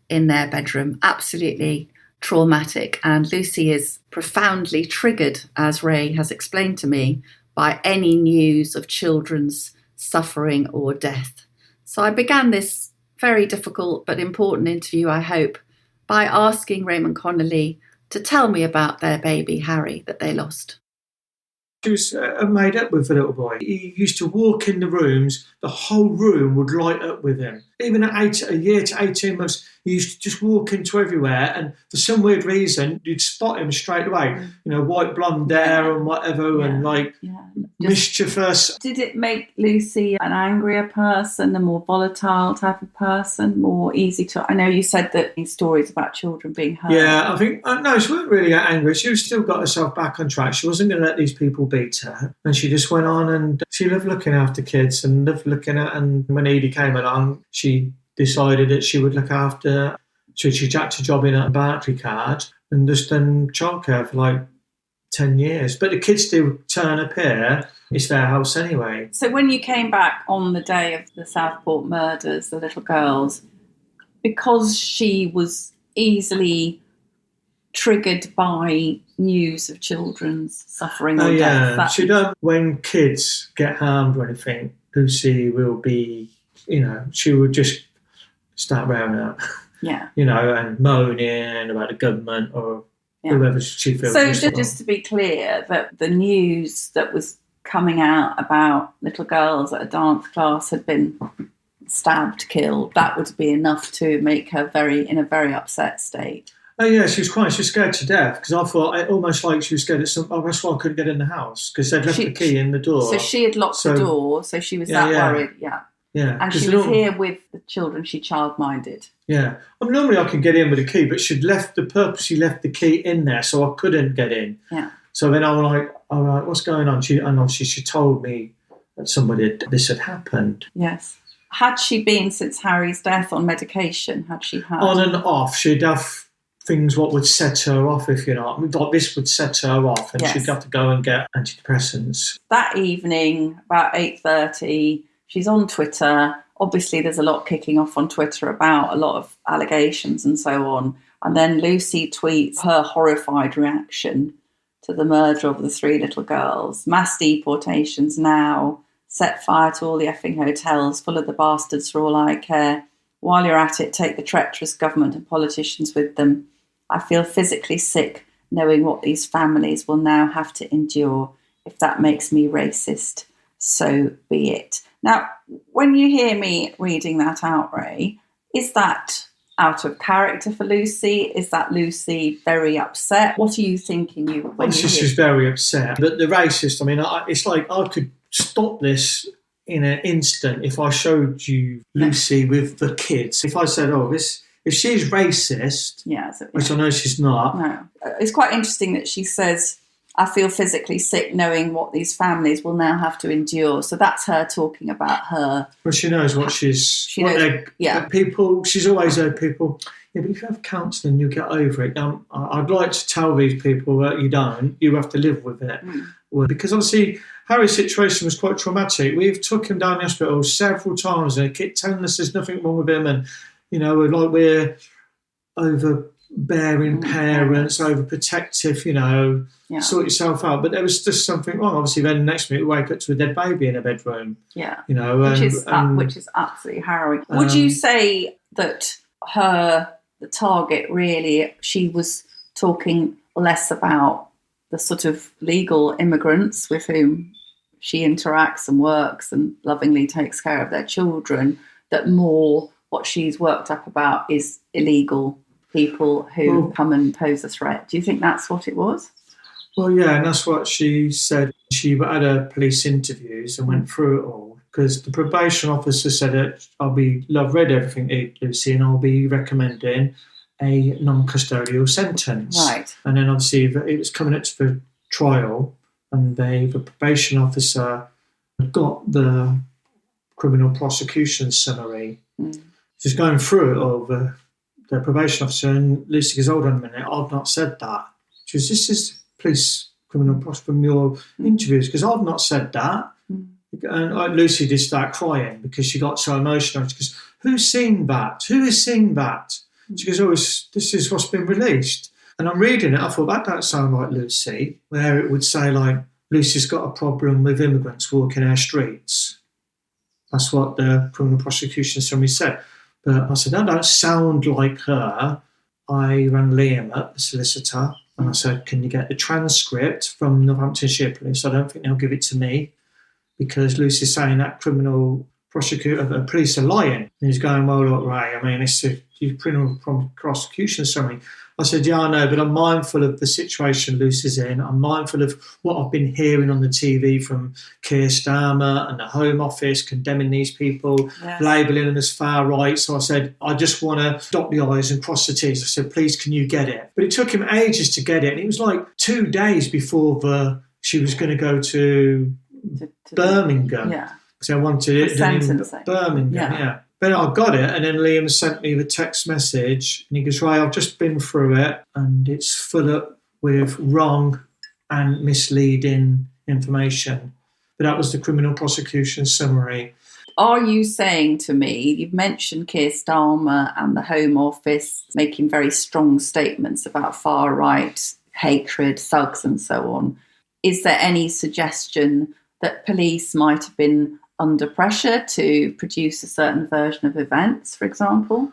S4: in their bedroom. Absolutely traumatic. And Lucy is profoundly triggered, as Ray has explained to me, by any news of children's suffering or death. So I began this very difficult but important interview, I hope, by asking Raymond Connolly to tell me about their baby, Harry, that they lost.
S5: She was made up with the little boy. He used to walk in the rooms, the whole room would light up with him. Even at a year to 18 months, he used to just walk into everywhere, and for some weird reason, you'd spot him straight away. You know, white blonde hair and whatever, and mischievous.
S6: Did it make Lucy an angrier person, a more volatile type of person, more easy to... I know you said that in stories about children being hurt.
S5: Yeah, I think... No, she wasn't really angry. She still got herself back on track. She wasn't going to let these people beat her. And she just went on, and she loved looking after kids and loved looking at... And when Edie came along, she decided that she would look after... So she jacked a job in a Barclay card and just done childcare for like 10 years. But the kids do turn up here. It's their house anyway.
S6: So when you came back on the day of the Stockport murders, the little girls, because she was easily triggered by news of children's suffering or death.
S5: She don't... When kids get harmed or anything, Lucy will be, she would just start rowing out.
S6: Yeah.
S5: And moaning about the government or whoever she feels.
S6: So just to be clear, that the news that was coming out about little girls at a dance class had been stabbed, killed, that would be enough to make her in a very upset state.
S5: Oh yeah, she was scared to death, because I thought almost like she was scared at that's why I couldn't get in the house, because they'd left the key in the door.
S6: So she had locked the door, so she was worried.
S5: Yeah,
S6: and she was here with the children. She childminded.
S5: Yeah, normally I can get in with a key, but she'd purposely left the key in there, so I couldn't get in.
S6: Yeah.
S5: So then I was like, "All right, what's going on?" And obviously she told me that this had happened.
S6: Yes. Had she been, since Harry's death, on medication? Had she had
S5: on and off? She'd have things what would set her off, if you know. Like this would set her off, and she'd have to go and get antidepressants.
S6: That evening, about 8:30. She's on Twitter. Obviously, there's a lot kicking off on Twitter about a lot of allegations and so on. And then Lucy tweets her horrified reaction to the murder of the 3 little girls. Mass deportations now. Set fire to all the effing hotels, full of the bastards for all I care. While you're at it, take the treacherous government and politicians with them. I feel physically sick knowing what these families will now have to endure. If that makes me racist, so be it. Now, when you hear me reading that out, Ray, is that out of character for Lucy? Is that Lucy very upset? What are you thinking?
S5: She's very upset. But the racist, it's like I could stop this in an instant if I showed you Lucy with the kids. If I said, if she's racist, which I know she's not.
S6: No. It's quite interesting that she says, I feel physically sick knowing what these families will now have to endure. So that's her talking about her.
S5: Well, she knows what she's always heard people, but if you have counselling, you'll get over it. I'd like to tell these people that you don't. You have to live with it. Well, because obviously Harry's situation was quite traumatic. We've took him down the hospital several times and they kept telling us there's nothing wrong with him, and we're overbearing parents, overprotective, sort yourself out. But there was just something wrong. Obviously, then the next minute we wake up to a dead baby in a bedroom.
S6: Yeah,
S5: which
S6: is absolutely harrowing. Would you say that the target really, she was talking less about the sort of legal immigrants with whom she interacts and works and lovingly takes care of their children, that more what she's worked up about is illegal people who come and pose a threat? Do you think that's what it was?
S5: Well, yeah, and that's what she said. She had her police interviews and went through it all, because the probation officer said that I've read everything, Lucy, and I'll be recommending a non-custodial sentence.
S6: Right.
S5: And then obviously it was coming up to the trial, and the probation officer got the criminal prosecution summary. She's going through it over the probation officer, and Lucy goes, hold on a minute, I've not said that. She goes, this is police criminal prosecution from your interviews, because I've not said that. And Lucy did start crying because she got so emotional. She goes, who's seen that? Who has seen that? She goes, this is what's been released. And I'm reading it, I thought, that don't sound like Lucy, where it would say, like, Lucy's got a problem with immigrants walking our streets. That's what the criminal prosecution summary said. But I said, that don't sound like her. I rang Liam up, the solicitor, and I said, can you get the transcript from Northamptonshire Police? I don't think they'll give it to me, because Lucy's saying that criminal police are lying. And he's going, well, look, Ray, I mean, it's a criminal prosecution summary. I said, yeah, I know, but I'm mindful of the situation Lucy's in. I'm mindful of what I've been hearing on the TV from Keir Starmer and the Home Office condemning these people, labelling them as far right. So I said, I just want to dot the I's and cross the T's. I said, please, can you get it? But it took him ages to get it. And it was like 2 days before she was going to go to Birmingham.
S6: Yeah.
S5: So I wanted it in Birmingham,
S6: Yeah.
S5: But I got it, and then Liam sent me the text message, and he goes, Ray, I've just been through it, and it's full up with wrong and misleading information. But that was the criminal prosecution summary.
S6: Are you saying to me, you've mentioned Keir Starmer and the Home Office making very strong statements about far-right hatred, thugs and so on. Is there any suggestion that police might have been under pressure to produce a certain version of events, for example?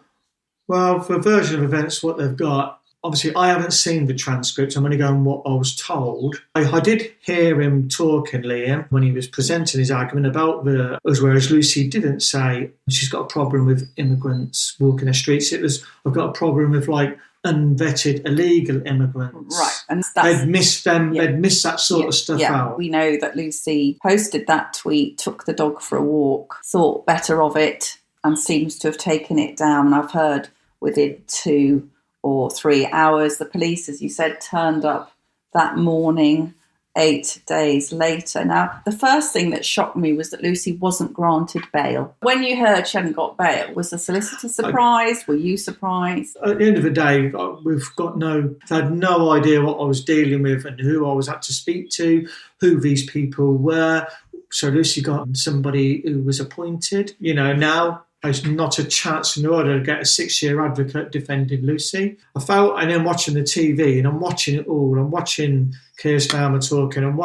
S5: Well, for a version of events, what they've got, obviously I haven't seen the transcript, I'm only going what I was told. I did hear him talking, Liam, when he was presenting his argument about whereas Lucy didn't say she's got a problem with immigrants walking the streets. It was, I've got a problem with, like, unvetted illegal immigrants.
S6: Right. And
S5: they'd missed them, they'd missed that sort of stuff out.
S6: We know that Lucy posted that tweet, took the dog for a walk, thought better of it, and seems to have taken it down. And I've heard within 2 or 3 hours, the police, as you said, turned up that morning, 8 days later. Now, the first thing that shocked me was that Lucy wasn't granted bail. When you heard she hadn't got bail, was the solicitor surprised? Were you surprised?
S5: At the end of the day, I had no idea what I was dealing with and who I was had to speak to, who these people were. So Lucy got somebody who was appointed. Now there's not a chance in the world to get a 6-year advocate defending Lucy. And then watching the TV, and I'm watching it all. I'm watching Keir Starmer talking, and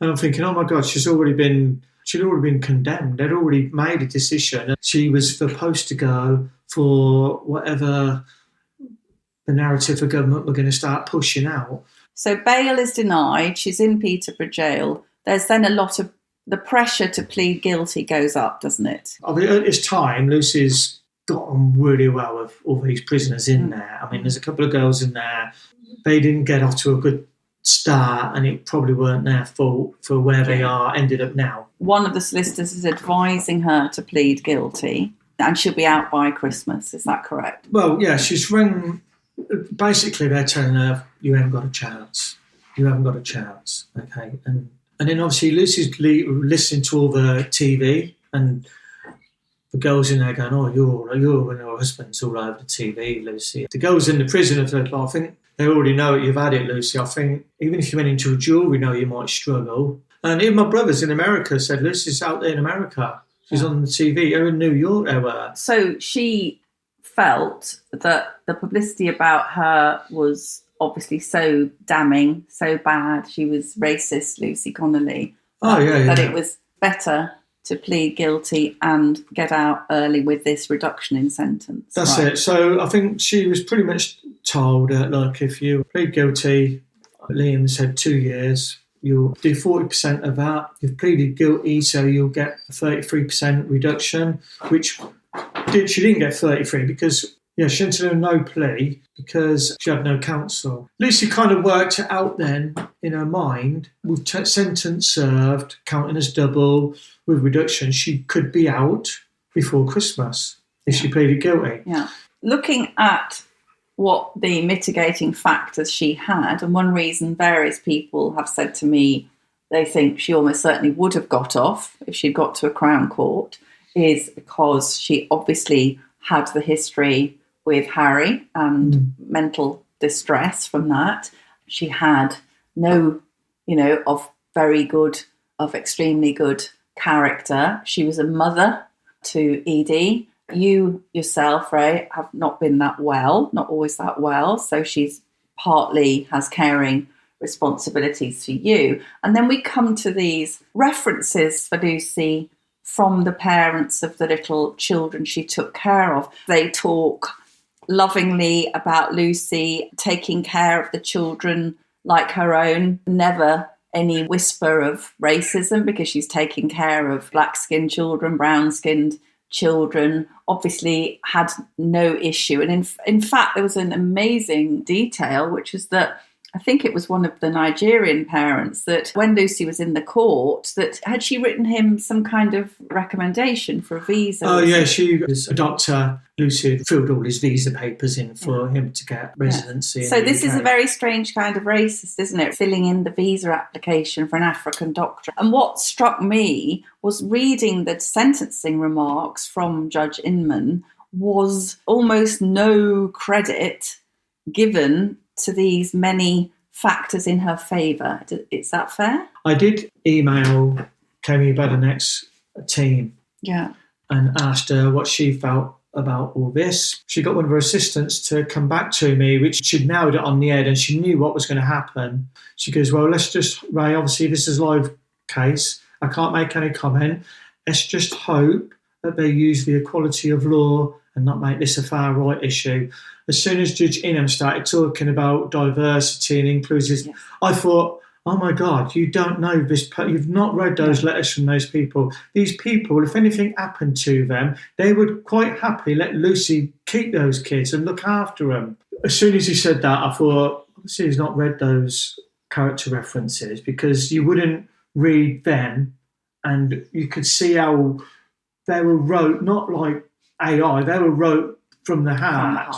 S5: I'm thinking, oh my God, she'd already been condemned. They'd already made a decision. She was supposed to go for whatever the narrative of government were going to start pushing out.
S6: So bail is denied. She's in Peterborough jail. There's then a lot of the pressure to plead guilty goes up, doesn't it?
S5: I mean, at this time, Lucy's got on really well with all these prisoners in there. I mean, there's a couple of girls in there. They didn't get off to a good start, and it probably weren't their fault for where they ended up now. One
S6: of the solicitors is advising her to plead guilty, and she'll be out by Christmas. Is that correct?
S5: Well, yeah, she's rung. Basically, they're telling her, you haven't got a chance. You haven't got a chance, okay? And then obviously Lucy's listening to all the TV, and the girls in there going, oh, you're and your husband's all over the TV, Lucy. The girls in the prison have said, I think they already know you've had it, Lucy. I think even if you went into a jail, we know you might struggle. And even my brothers in America said, Lucy's out there in America. She's on the TV. They're in New York, they were.
S6: So she felt that the publicity about her was obviously so damning, so bad. She was racist, Lucy Connolly. That it was better to plead guilty and get out early with this reduction in sentence.
S5: That's it. So I think she was pretty much told, look, if you plead guilty, Liam said 2 years, you'll do 40% of that. You've pleaded guilty, so you'll get a 33% reduction, which she didn't get 33 because, she entered a no plea because she had no counsel. Lucy kind of worked it out then in her mind with sentence served, counting as double, with reduction. She could be out before Christmas if she pleaded guilty.
S6: Yeah. Looking at what the mitigating factors she had, and one reason various people have said to me they think she almost certainly would have got off if she'd got to a Crown Court, is because she obviously had the history with Harry and mental distress from that. She had no, of extremely good character. She was a mother to Edie. You yourself, Ray, have not been that well, not always that well. So she's partly has caring responsibilities for you. And then we come to these references for Lucy from the parents of the little children she took care of. They talk lovingly about Lucy taking care of the children like her own, never any whisper of racism because she's taking care of black-skinned children, brown-skinned children, obviously had no issue. And in fact, there was an amazing detail, which was that I think it was one of the Nigerian parents that when Lucy was in the court, that had she written him some kind of recommendation for a visa?
S5: Oh, yeah, she was a doctor. Lucy had filled all his visa papers in for him to get residency.
S6: So this is a very strange kind of racist, isn't it? Filling in the visa application for an African doctor. And what struck me was reading the sentencing remarks from Judge Inman was almost no credit given to these many factors in her favour. Is that fair?
S5: I did email Kemi Baddenek's team and asked her what she felt about all this. She got one of her assistants to come back to me, which she'd nailed it on the head and she knew what was going to happen. She goes, well, let's just, Ray, obviously this is a live case. I can't make any comment. Let's just hope that they use the equality of law and not make this a far right issue. As soon as Judge Ingham started talking about diversity and inclusion, I thought, oh my God, you don't know this. You've not read those letters from those people. These people, if anything happened to them, they would quite happily let Lucy keep those kids and look after them. As soon as he said that, I thought, obviously he's not read those character references because you wouldn't read them and you could see how they were wrote, not like AI, they were wrote from the heart.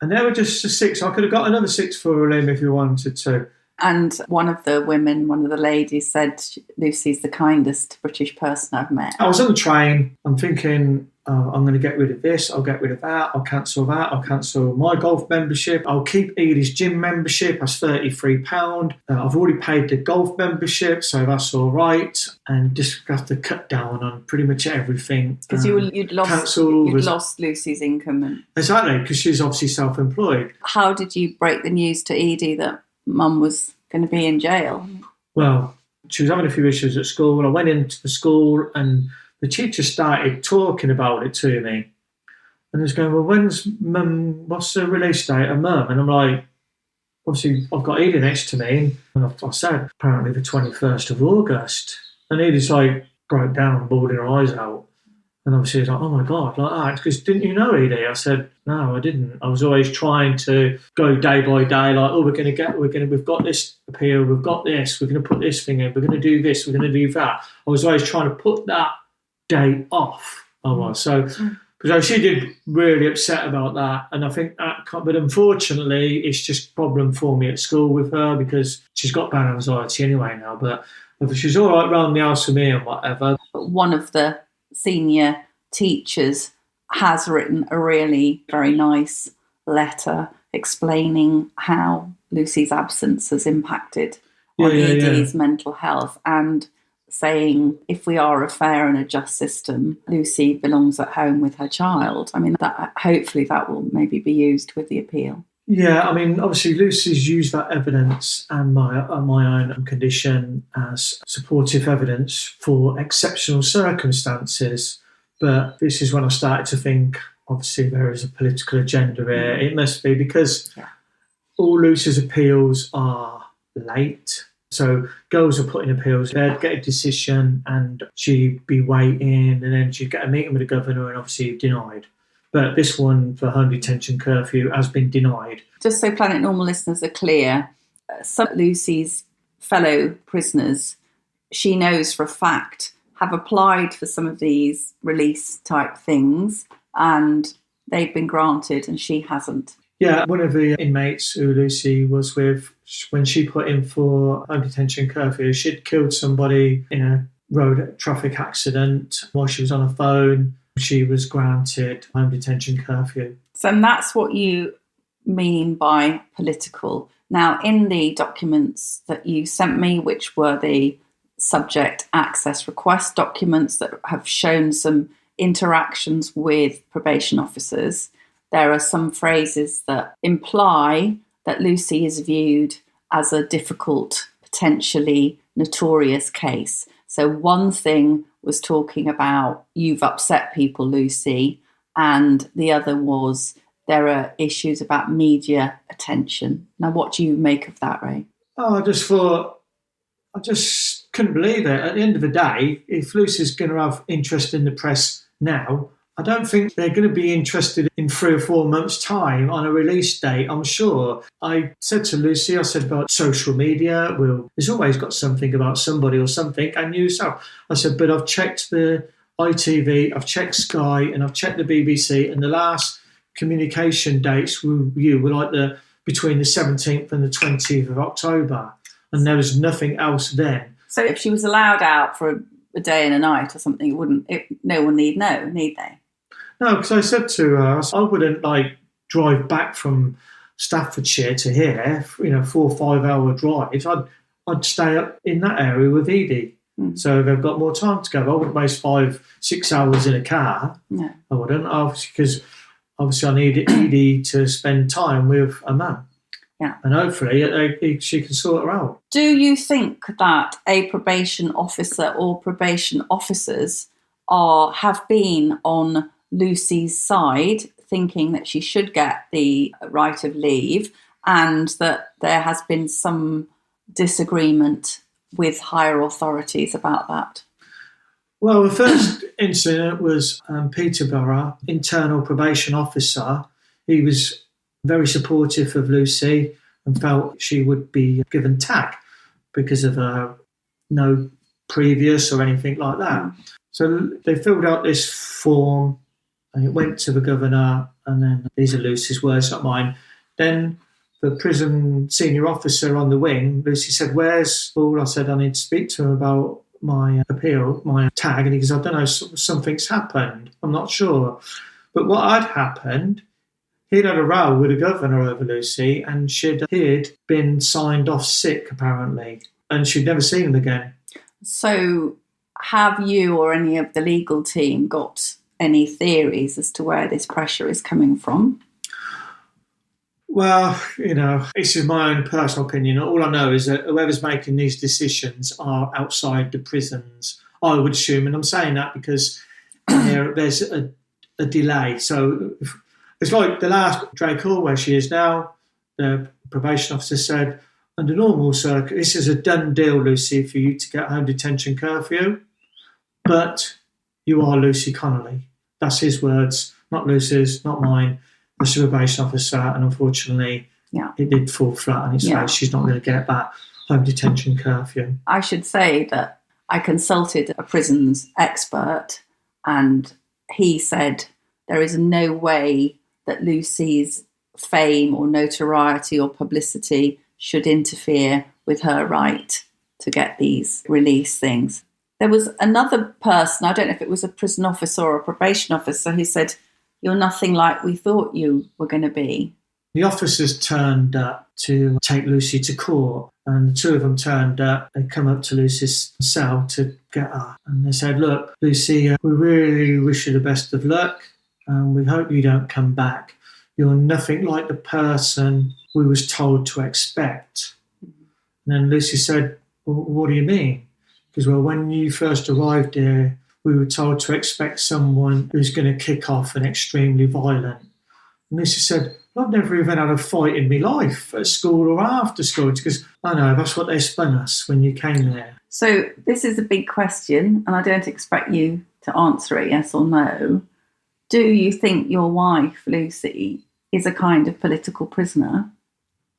S5: And they were just a 6. I could have got another 6 for him if you wanted to.
S6: And one of the women, one of the ladies said, Lucy's the kindest British person I've met.
S5: I was on the train. I'm thinking, I'm going to get rid of this. I'll get rid of that. I'll cancel that. I'll cancel my golf membership. I'll keep Edie's gym membership. That's £33. I've already paid the golf membership, so that's all right. And just have to cut down on pretty much everything.
S6: Because you'd lost Lucy's income.
S5: Exactly, because she's obviously self-employed.
S6: How did you break the news to Edie that Mum was going to be in jail? Well,
S5: she was having a few issues at school. I went into the school and the teacher started talking about it to me. And I was going, well, what's the release date of Mum? And I'm like, obviously, I've got Edie next to me. And I said, apparently the 21st of August. And Edie's like, broke down, bawling her eyes out. And obviously he's like, oh my God, like that. Because didn't you know, Edie? I said, no, I didn't. I was always trying to go day by day, like, oh, we've got this appeal, we've got this, we're going to put this thing in, we're going to do this, we're going to do that. I was always trying to put that day off. I was. So she did really upset about that. And I think but unfortunately, it's just a problem for me at school with her because she's got bad anxiety anyway now. But she's all right around the house with me and whatever.
S6: One of the senior teachers has written a really very nice letter explaining how Lucy's absence has impacted on Edie's mental health. And saying, if we are a fair and a just system, Lucy belongs at home with her child. I mean, that hopefully that will maybe be used with the appeal.
S5: Yeah, I mean, obviously Lucy's used that evidence and my own condition as supportive evidence for exceptional circumstances. But this is when I started to think, obviously there is a political agenda here. It must be, because all Lucy's appeals are late. So girls are putting appeals, they'd get a decision and she'd be waiting, and then she'd get a meeting with the governor and obviously denied. But this one for home detention curfew has been denied.
S6: Just so Planet Normal listeners are clear, some of Lucy's fellow prisoners, she knows for a fact, have applied for some of these release type things and they've been granted and she hasn't.
S5: Yeah, one of the inmates who Lucy was with, when she put in for home detention curfew, she'd killed somebody in a road traffic accident while she was on a phone. She was granted home detention curfew.
S6: So that's what you mean by political. Now, in the documents that you sent me, which were the subject access request documents that have shown some interactions with probation officers, there are some phrases that imply that Lucy is viewed as a difficult, potentially notorious case. So one thing was talking about, you've upset people, Lucy, and the other was, there are issues about media attention. Now, what do you make of that, Ray?
S5: Oh, I just couldn't believe it. At the end of the day, if Lucy's going to have interest in the press now, I don't think they're going to be interested in 3 or 4 months' time on a release date, I'm sure. I said to Lucy, I said about social media, there's always got something about somebody or something, and you so. I said, but I've checked the ITV, I've checked Sky, and I've checked the BBC, and the last communication dates with you were like between the 17th and the 20th of October, and there was nothing else then.
S6: So if she was allowed out for a day and a night or something, no one need know, need they?
S5: No, because I said to her, I wouldn't drive back from Staffordshire to here, 4 or 5 hour drives. I'd stay up in that area with Edie. So they've got more time to go. I wouldn't waste 5-6 hours in a car.
S6: No.
S5: I wouldn't, because obviously I need Edie to spend time with a mum.
S6: Yeah.
S5: And hopefully she can sort her out.
S6: Do you think that a probation officer or probation officers have been on Lucy's side, thinking that she should get the right of leave, and that there has been some disagreement with higher authorities about that?
S5: Well, the first incident was Peterborough, internal probation officer. He was very supportive of Lucy and felt she would be given tag because of her no previous or anything like that. So they filled out this form and it went to the governor, and then these are Lucy's words, not mine. Then the prison senior officer on the wing, Lucy said, "Where's Paul?" I said, "I need to speak to him about my appeal, my tag." And he goes, "I don't know, something's happened. I'm not sure." But what had happened, he'd had a row with the governor over Lucy, and he'd been signed off sick, apparently, and she'd never seen him again.
S6: So have you or any of the legal team got any theories as to where this pressure is coming from?
S5: Well, this is my own personal opinion. All I know is that whoever's making these decisions are outside the prisons, I would assume. And I'm saying that because there's a delay. So it's like the last Drake Hall where she is now, the probation officer said, under normal circuit, this is a done deal, Lucy, for you to get home detention curfew. But you are Lucy Connolly. That's his words, not Lucy's, not mine. The probation officer, and unfortunately, it did fall flat on its face. She's not going to get that home detention curfew.
S6: I should say that I consulted a prisons expert, and he said there is no way that Lucy's fame or notoriety or publicity should interfere with her right to get these release things. There was another person, I don't know if it was a prison officer or a probation officer, who said, "You're nothing like we thought you were going to be."
S5: The officers turned up to take Lucy to court, and the two of them turned up. They come up to Lucy's cell to get her, and they said, "Look, Lucy, we really wish you the best of luck, and we hope you don't come back. You're nothing like the person we was told to expect." And then Lucy said, "Well, what do you mean?" Because, well, when you first arrived here, we were told to expect someone who's going to kick off and extremely violent. And Lucy said, "I've never even had a fight in my life at school or after school." Because I know that's what they spun us when you came there.
S6: So this is a big question, and I don't expect you to answer it yes or no. Do you think your wife, Lucy, is a kind of political prisoner?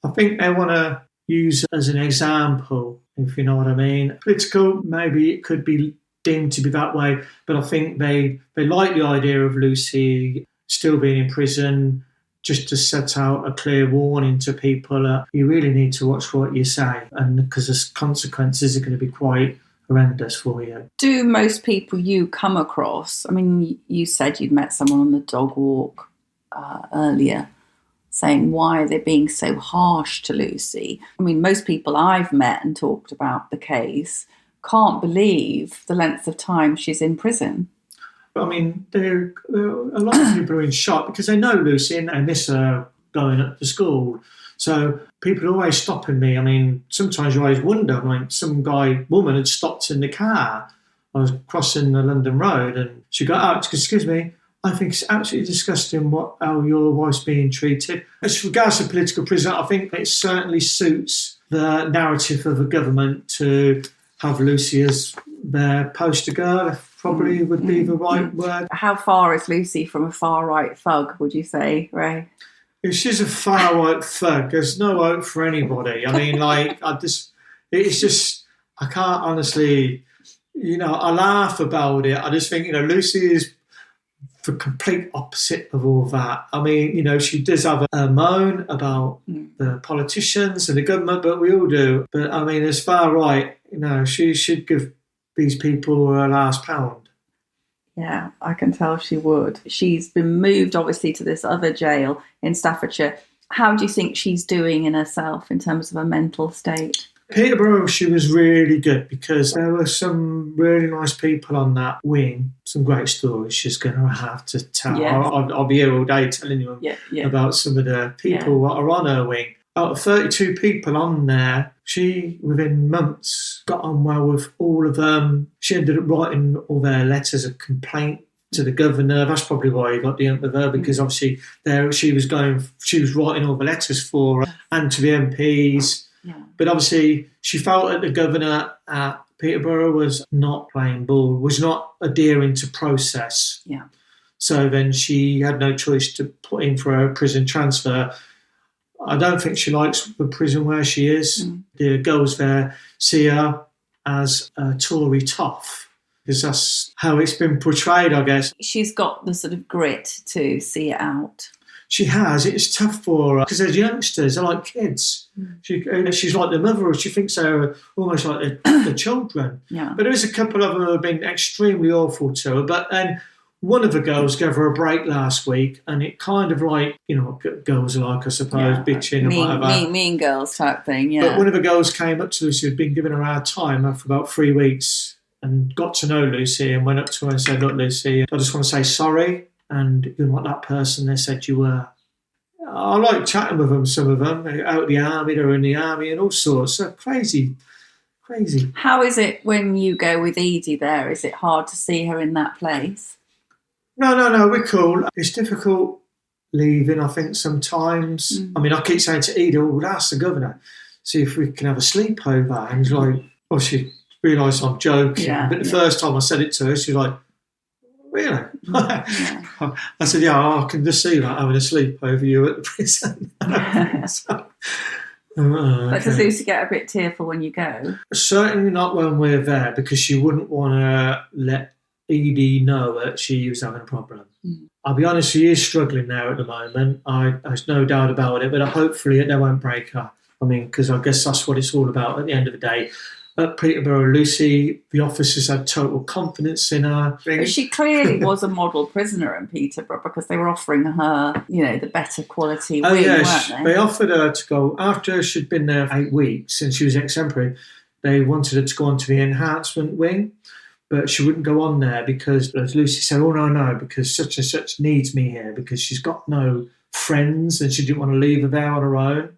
S5: I think they want to use it as an example, if you know what I mean. Political, maybe it could be deemed to be that way, but I think they like the idea of Lucy still being in prison, just to set out a clear warning to people that you really need to watch what you say, and because the consequences are going to be quite horrendous for you.
S6: Do most people you come across, I mean, you said you'd met someone on the dog walk earlier, saying, why are they being so harsh to Lucy? I mean, most people I've met and talked about the case can't believe the length of time she's in prison.
S5: I mean, a lot of people are in shock because they know Lucy and they miss her going up to school. So people are always stopping me. I mean, sometimes you always wonder, like some woman had stopped in the car. I was crossing the London Road and she got out, "Excuse me, I think it's absolutely disgusting how your wife's being treated." As regards to political prison, I think it certainly suits the narrative of the government to have Lucy as their poster girl. Probably would be the right word.
S6: How far is Lucy from a far-right thug, would you say, Ray?
S5: If she's a far-right thug, there's no hope for anybody. I mean, I can't honestly, I laugh about it. I just think, Lucy is the complete opposite of all that. I mean, she does have a moan about the politicians and the government, but we all do. But, I mean, as far-right, she should give these people her last pound.
S6: Yeah, I can tell she would. She's been moved, obviously, to this other jail in Staffordshire. How do you think she's doing in herself in terms of her mental state?
S5: Peterborough, she was really good because there were some really nice people on that wing. Some great stories she's going to have to tell.
S6: Yes.
S5: I'll be here all day telling you about some of the people that are on her wing. Out of 32 people on there, she, within months, got on well with all of them. She ended up writing all their letters of complaint to the governor. That's probably why he got the ump with her, because obviously she was writing all the letters for her and to the MPs. Yeah. But obviously she felt that the governor at Peterborough was not playing ball, was not adhering to process.
S6: Yeah.
S5: So then she had no choice to put in for a prison transfer. I don't think she likes the prison where she is. The girls there see her as a Tory toff, because that's how it's been portrayed, I guess.
S6: She's got the sort of grit to see it out.
S5: She has. It's tough for her because they're youngsters, they're like kids. She's like the mother, she thinks they're almost like the children. Yeah. But there is a couple of them who have been extremely awful to her. But then one of the girls gave her a break last week, and it kind of like, girls are like, I suppose, bitching and whatever.
S6: Mean girls type thing, yeah.
S5: But one of the girls came up to Lucy, who'd been giving her a hard time for about 3 weeks, and got to know Lucy and went up to her and said, "Look, Lucy, I just want to say sorry, and you're not that person they said you were." I like chatting with them, some of them. They're out of the army, they're in the army and all sorts. So crazy.
S6: How is it when you go with Edie there? Is it hard to see her in that place?
S5: No, we're cool. It's difficult leaving, I think, sometimes. I mean, I keep saying to Edie, we'll ask the governor, see if we can have a sleepover. And he's like, she realised I'm joking. But the first time I said it to her, she's like, "Really?" I said, "Yeah, I can just see that, having a sleepover you at the prison."
S6: But does Lucy get a bit tearful when you go?
S5: Certainly not when we're there, because she wouldn't want to let Edie know that she was having a problem. I'll be honest, she is struggling now at the moment. There's no doubt about it, but hopefully they won't break her. I mean, because I guess that's what it's all about at the end of the day. At Peterborough, Lucy, the officers had total confidence in her.
S6: But she clearly was a model prisoner in Peterborough because they were offering her, the better quality wing, weren't they?
S5: They offered her to go, after she'd been there 8 weeks and she was exemplary, they wanted her to go on to the enhancement wing, but she wouldn't go on there because, as Lucy said, no, because such and such needs me here because she's got no friends and she didn't want to leave her there on her own.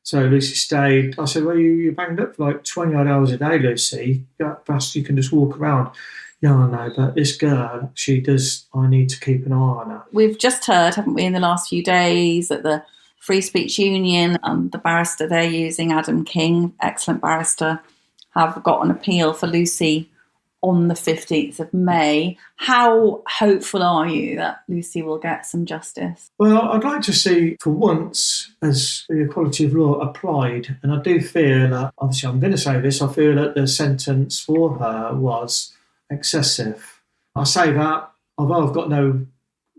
S5: So Lucy stayed. I said, well, you banged up for like 20 odd hours a day, Lucy. Perhaps you can just walk around. Yeah, I know, but this girl, I need to keep an eye on her.
S6: We've just heard, haven't we, in the last few days that the Free Speech Union and the barrister they're using, Adam King, excellent barrister, have got an appeal for Lucy on the 15th of May. How hopeful are you that Lucy will get some justice?
S5: Well, I'd like to see, for once, as the equality of law applied, and I do feel that, obviously I'm going to say this, I feel that the sentence for her was excessive. I say that, although I've got no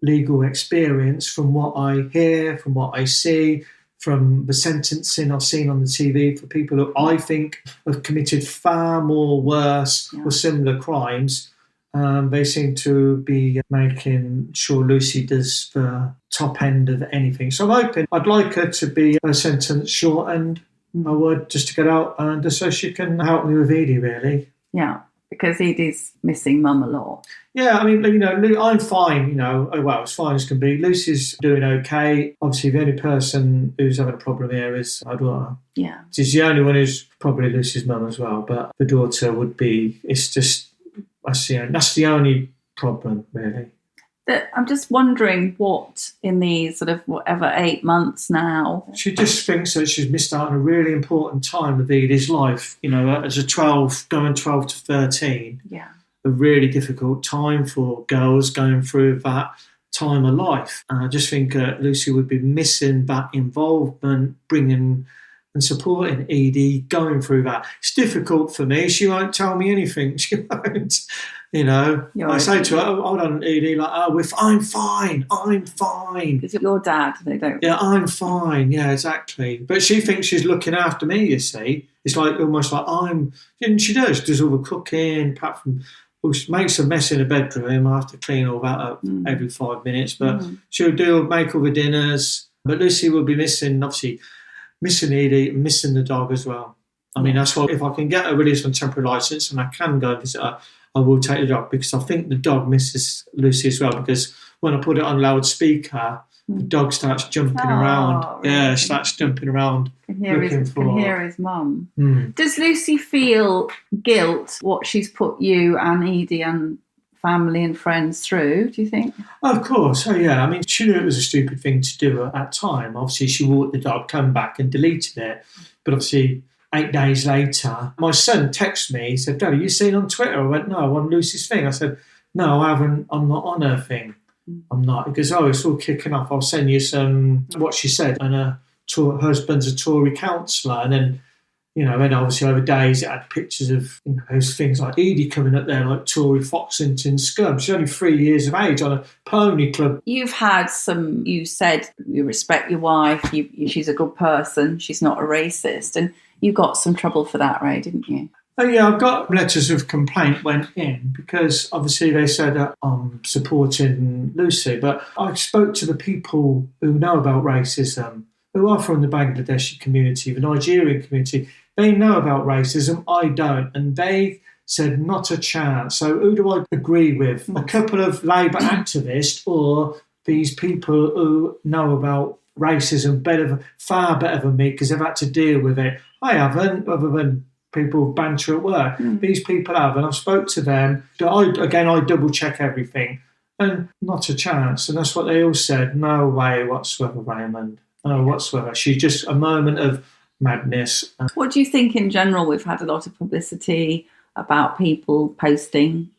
S5: legal experience, from what I hear, from what I see, from the sentencing I've seen on the TV for people who I think have committed far more worse or similar crimes, they seem to be making sure Lucy does the top end of anything. So I'm hoping, I'd like her to be a sentence shortened, I would, just to get out and just so she can help me with Edie, really.
S6: Yeah, because Edie's missing mum a lot.
S5: Yeah, I mean, I'm fine, as fine as can be. Lucy's doing okay. Obviously, the only person who's having a problem here is our daughter.
S6: Yeah.
S5: She's the only one who's probably Lucy's mum as well, but the daughter would be, that's the only problem, really.
S6: I'm just wondering what, in these sort of 8 months now.
S5: She just thinks that she's missed out on a really important time of Edie's life, as a 12 to 13.
S6: Yeah.
S5: A really difficult time for girls going through that time of life. And I just think Lucy would be missing that involvement, bringing and supporting Edie going through that. It's difficult for me. She won't tell me anything. She won't. I say to her, hold on, Edie, I'm fine.
S6: Because your dad, they don't.
S5: Yeah, I'm fine. Yeah, exactly. But she thinks she's looking after me, you see. It's almost like and she does all the cooking, apart from, she makes a mess in the bedroom. I have to clean all that up every 5 minutes. But she'll make all the dinners. But Lucy will be missing Edie, missing the dog as well. I mean, that's why if I can get her released on temporary licence and I can go and visit her, I will take the dog, because I think the dog misses Lucy as well, because when I put it on loudspeaker, the dog starts jumping around.
S6: Really?
S5: Yeah, starts jumping around.
S6: Can hear his mum. Does Lucy feel guilt what she's put you and Edie and family and friends through, do you think?
S5: Of course. Oh, yeah. I mean, she knew it was a stupid thing to do at that time. Obviously, she walked the dog, come back and deleted it. But obviously, 8 days later, my son texted me. He said, Dad, have you seen on Twitter? I went, no, on Lucy's thing. I said, no, I haven't. I'm not on her thing. I'm not. He goes, it's all kicking off. I'll send you what she said. And her husband's a Tory councillor. And then, and obviously over days it had pictures of, those things like Edie coming up there like Tory Foxington scum. She's only 3 years of age on a pony club.
S6: You've had you said you respect your wife, she's a good person, she's not a racist, and you got some trouble for that, Ray, didn't you?
S5: Oh, yeah, I've got letters of complaint went in because obviously they said that I'm supporting Lucy, but I spoke to the people who know about racism, who are from the Bangladeshi community, the Nigerian community. They know about racism, I don't, and they said not a chance. So who do I agree with? A couple of Labour activists or these people who know about racism far better than me because they've had to deal with it. I haven't, other than people banter at work. These people have, and I've spoke to them. I double check everything, and not a chance. And that's what they all said. No way whatsoever, Raymond. No whatsoever. She's just a moment of madness.
S6: What do you think in general? We've had a lot of publicity about people posting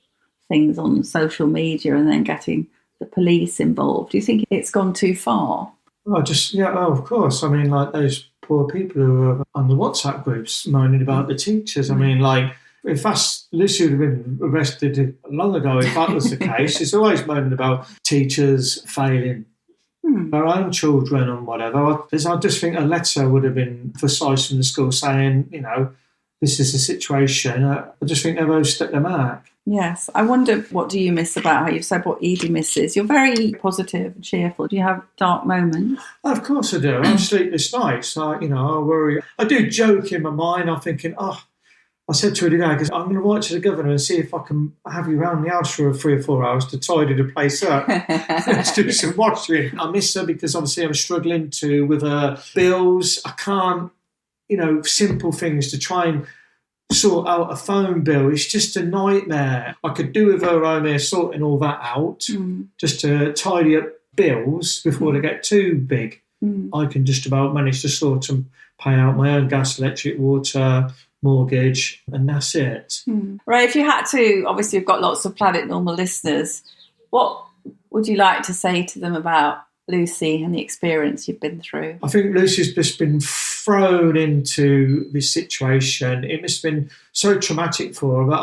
S6: things on social media and then getting the police involved. Do you think it's gone too far? Of course. I mean, like those poor people who are on the WhatsApp groups moaning about the teachers. I mean, like, if Lucy would have been arrested long ago, if that was the case, she's always moaning about teachers failing their own children and whatever. I just think a letter would have been precise from the school saying,
S5: this is the situation. I just think they've both stuck their mark.
S6: Yes. I wonder, what do you miss about her? You've said what Edie misses. You're very positive and cheerful. Do you have dark moments?
S5: Of course I do. I'm sleepless nights. I worry. I do joke in my mind. I'm thinking, I said to her today, because I'm going to write to the governor and see if I can have you around the house for 3 or 4 hours to tidy the place up. Let's do some washing. I miss her because obviously I'm struggling with her bills. I can't, simple things to try and sort out a phone bill. It's just a nightmare. I could do with her home here sorting all that out, just to tidy up bills before they get too big. I can just about manage to sort and pay out my own gas, electric, water, mortgage, and that's it.
S6: Ray, if you had to, obviously you've got lots of Planet Normal listeners, what would you like to say to them about Lucy and the experience you've been through?
S5: I think Lucy's just been thrown into this situation. It must have been so traumatic for her, but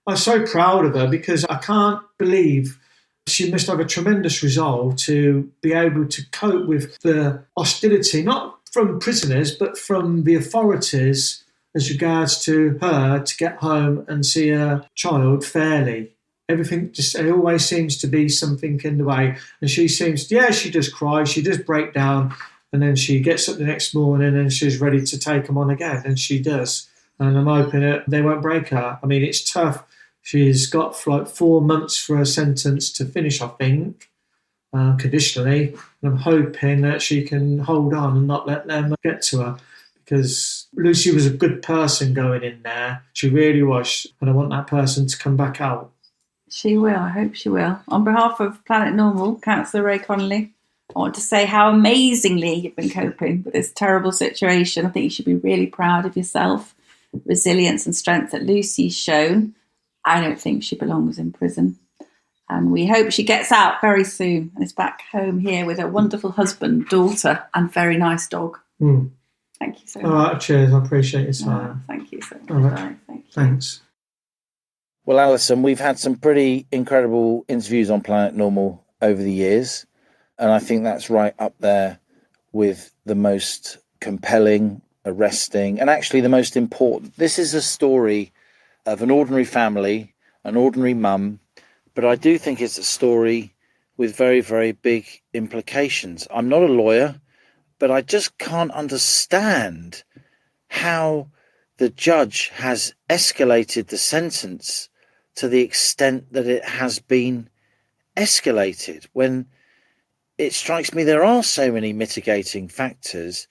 S5: I'm so proud of her because I can't believe she must have a tremendous resolve to be able to cope with the hostility, not from prisoners, but from the authorities as regards to her to get home and see her child fairly. Everything it always seems to be something in the way. And she does cry, she does break down, and then she gets up the next morning and she's ready to take them on again, and she does. And I'm hoping that they won't break her. I mean, it's tough. She's got 4 months for her sentence to finish, I think, conditionally. And I'm hoping that she can hold on and not let them get to her. Because Lucy was a good person going in there. She really was. And I want that person to come back out.
S6: She will. I hope she will. On behalf of Planet Normal, Councillor Ray Connelly, I want to say how amazingly you've been coping with this terrible situation. I think you should be really proud of yourself. Resilience and strength that Lucy's shown. I don't think she belongs in prison. And we hope she gets out very soon and is back home here with her wonderful husband, daughter, and very nice dog. Thank you so much.
S5: All right, cheers. I appreciate your time.
S6: Thank you so much.
S5: All right.
S6: Thank you.
S5: Thanks.
S3: Well, Allison, we've had some pretty incredible interviews on Planet Normal over the years, and I think that's right up there with the most compelling, arresting, and actually the most important. This is a story of an ordinary family, an ordinary mum, but I do think it's a story with very, very big implications. I'm not a lawyer, but I just can't understand how the judge has escalated the sentence to the extent that it has been escalated, when it strikes me there are so many mitigating factors,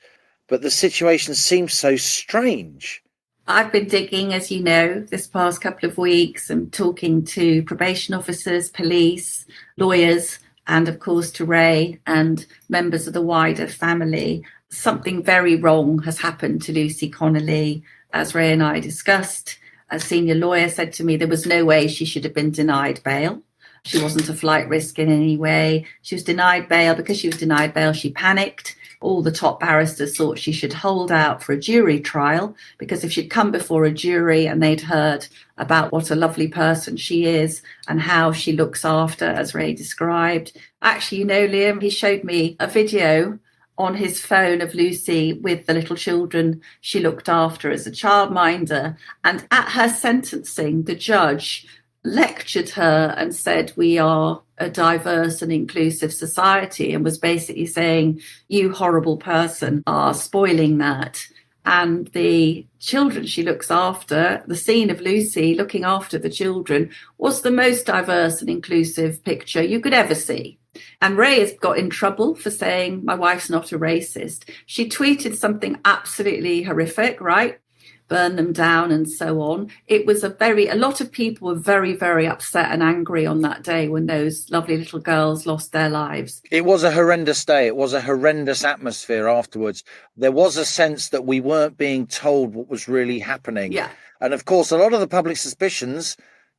S3: but the situation seems so strange.
S4: I've been digging, as you know, this past couple of weeks and talking to probation officers, police, lawyers, and of course to Ray and members of the wider family. Something very wrong has happened to Lucy Connolly. As Ray and I discussed, a senior lawyer said to me there was no way she should have been denied bail. She wasn't a flight risk in any way. She was denied bail. Because she was denied bail, she panicked. All the top barristers thought she should hold out for a jury trial, because if she'd come before a jury and they'd heard about what a lovely person she is and how she looks after, as Ray described. Actually, Liam, he showed me a video on his phone of Lucy with the little children she looked after as a childminder. And at her sentencing, the judge lectured her and said, we are a diverse and inclusive society, and was basically saying, you horrible person are spoiling that. And the children she looks after, the scene of Lucy looking after the children, was the most diverse and inclusive picture you could ever see. And Ray has got in trouble for saying, my wife's not a racist. She tweeted something absolutely horrific, right? Burn them down and so on. It was a lot of people were very, very upset and angry on that day when those lovely little girls lost their lives.
S3: It was a horrendous day. It was a horrendous atmosphere afterwards. There was a sense that we weren't being told what was really happening.
S4: Yeah.
S3: And of course, a lot of the public suspicions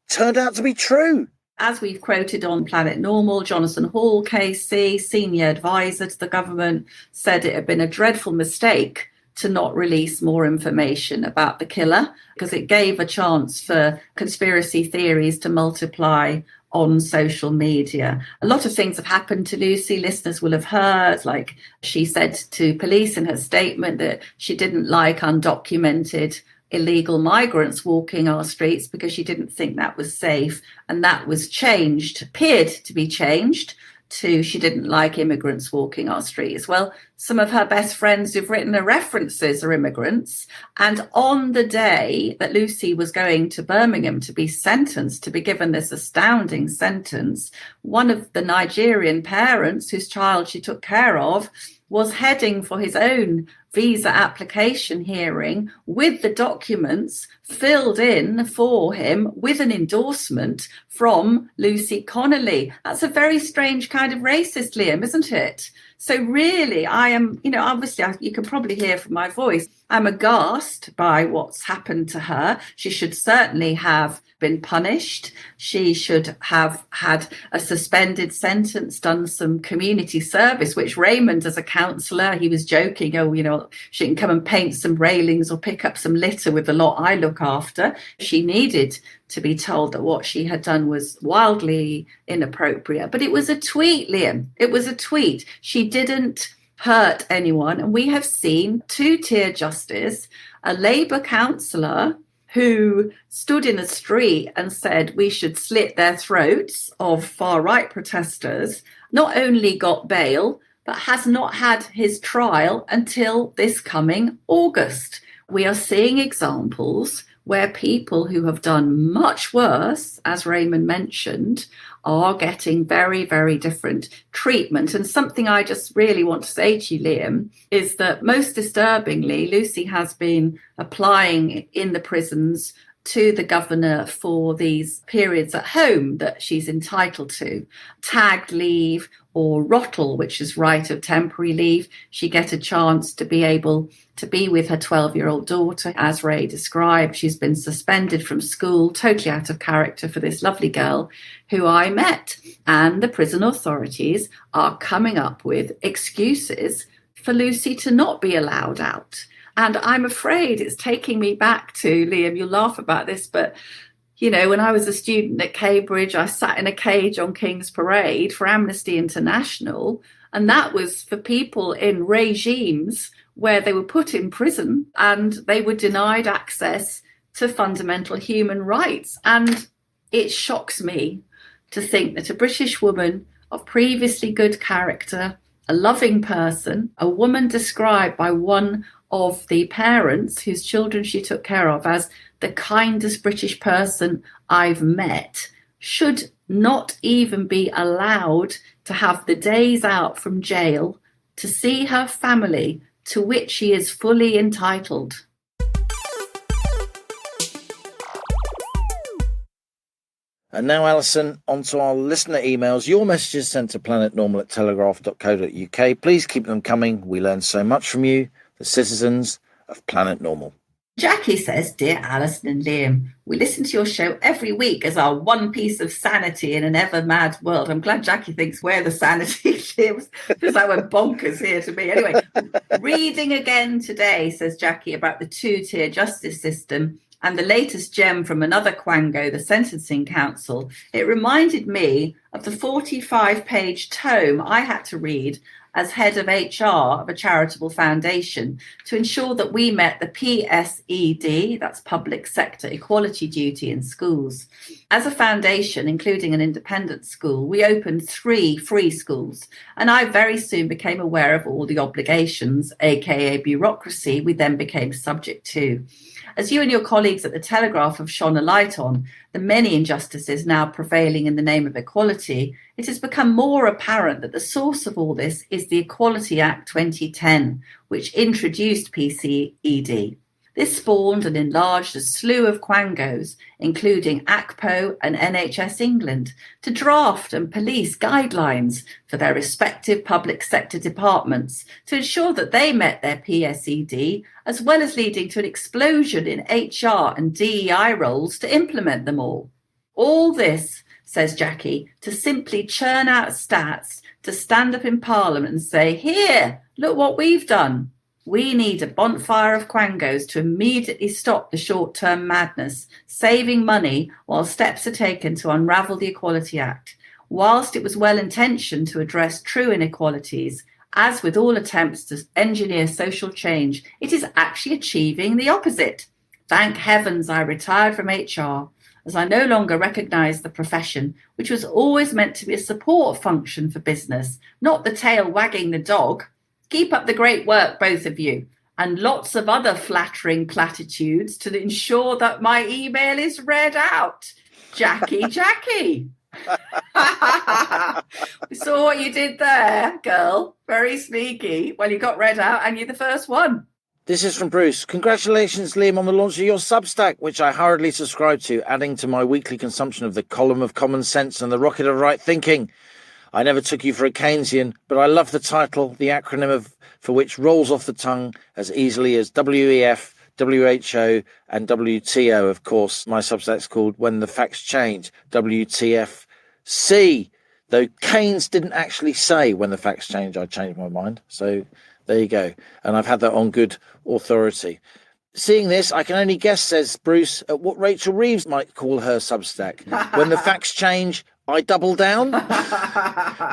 S3: turned out to be true.
S4: As we've quoted on Planet Normal, Jonathan Hall, KC, senior advisor to the government, said it had been a dreadful mistake to not release more information about the killer, because it gave a chance for conspiracy theories to multiply on social media. A lot of things have happened to Lucy. Listeners will have heard, like she said to police in her statement that she didn't like undocumented illegal migrants walking our streets because she didn't think that was safe. And that was changed, appeared to be changed to she didn't like immigrants walking our streets. Well, some of her best friends who've written her references are immigrants. And on the day that Lucy was going to Birmingham to be sentenced, to be given this astounding sentence, one of the Nigerian parents whose child she took care of was heading for his own visa application hearing with the documents filled in for him with an endorsement from Lucy Connolly. That's a very strange kind of racist, Liam, isn't it? So really, I am, obviously you can probably hear from my voice, I'm aghast by what's happened to her. She should certainly have been punished. She should have had a suspended sentence, done some community service, which Raymond, as a councillor, he was joking, she can come and paint some railings or pick up some litter with the lot I look after. She needed to be told that what she had done was wildly inappropriate. But it was a tweet, Liam. It was a tweet. She didn't hurt anyone. And we have seen two-tier justice, a Labour councillor who stood in a street and said we should slit their throats of far-right protesters, not only got bail, but has not had his trial until this coming August. We are seeing examples where people who have done much worse, as Raymond mentioned, are getting very, very different treatment. And something I just really want to say to you, Liam, is that most disturbingly, Lucy has been applying in the prisons to the governor for these periods at home that she's entitled to, tagged leave or rottle, which is right of temporary leave. She get a chance to be able to be with her 12-year-old daughter. As Ray described, she's been suspended from school, totally out of character for this lovely girl who I met. And the prison authorities are coming up with excuses for Lucy to not be allowed out. And I'm afraid it's taking me back to, Liam, you'll laugh about this, but, when I was a student at Cambridge, I sat in a cage on King's Parade for Amnesty International. And that was for people in regimes where they were put in prison and they were denied access to fundamental human rights. And it shocks me to think that a British woman of previously good character, a loving person, a woman described by one of the parents whose children she took care of as the kindest British person I've met, should not even be allowed to have the days out from jail to see her family, to which she is fully entitled.
S3: And now, Alison, on to our listener emails. Your messages sent to planetnormal@telegraph.co.uk. Please keep them coming. We learn so much from you, the citizens of Planet Normal.
S4: Jackie says, Dear Alison and Liam, we listen to your show every week as our one piece of sanity in an ever mad world. I'm glad Jackie thinks we're the sanity lives, because I went bonkers here to me. Anyway, reading again today, says Jackie, about the two-tier justice system and the latest gem from another quango, the Sentencing Council, it reminded me of the 45-page tome I had to read as head of HR of a charitable foundation to ensure that we met the PSED, that's Public Sector Equality Duty in schools. As a foundation, including an independent school, we opened 3 free schools, and I very soon became aware of all the obligations, aka bureaucracy, we then became subject to. As you and your colleagues at the Telegraph have shone a light on the many injustices now prevailing in the name of equality, it has become more apparent that the source of all this is the Equality Act 2010, which introduced PCED. This spawned and enlarged a slew of quangos, including ACPO and NHS England, to draft and police guidelines for their respective public sector departments to ensure that they met their PSED, as well as leading to an explosion in HR and DEI roles to implement them all. All this, says Jackie, to simply churn out stats to stand up in Parliament and say, here, look what we've done. We need a bonfire of quangos to immediately stop the short-term madness, saving money while steps are taken to unravel the Equality Act. Whilst it was well-intentioned to address true inequalities, as with all attempts to engineer social change, it is actually achieving the opposite. Thank heavens I retired from HR, as I no longer recognise the profession, which was always meant to be a support function for business, not the tail wagging the dog. Keep up the great work, both of you, and lots of other flattering platitudes to ensure that my email is read out. Jackie. We saw what you did there, girl. Very sneaky. Well, you got read out and you're the first one.
S3: This is from Bruce. Congratulations, Liam, on the launch of your Substack, which I hurriedly subscribe to, adding to my weekly consumption of the Column of Common Sense and the Rocket of Right Thinking. I never took you for a Keynesian, but I love the title, the acronym for which rolls off the tongue as easily as WEF, WHO and WTO. Of course, my Substack's called When the Facts Change, WTFC. Though Keynes didn't actually say when the facts change, I changed my mind. So there you go. And I've had that on good authority. Seeing this, I can only guess, says Bruce, at what Rachel Reeves might call her Substack. When the facts change, I double down.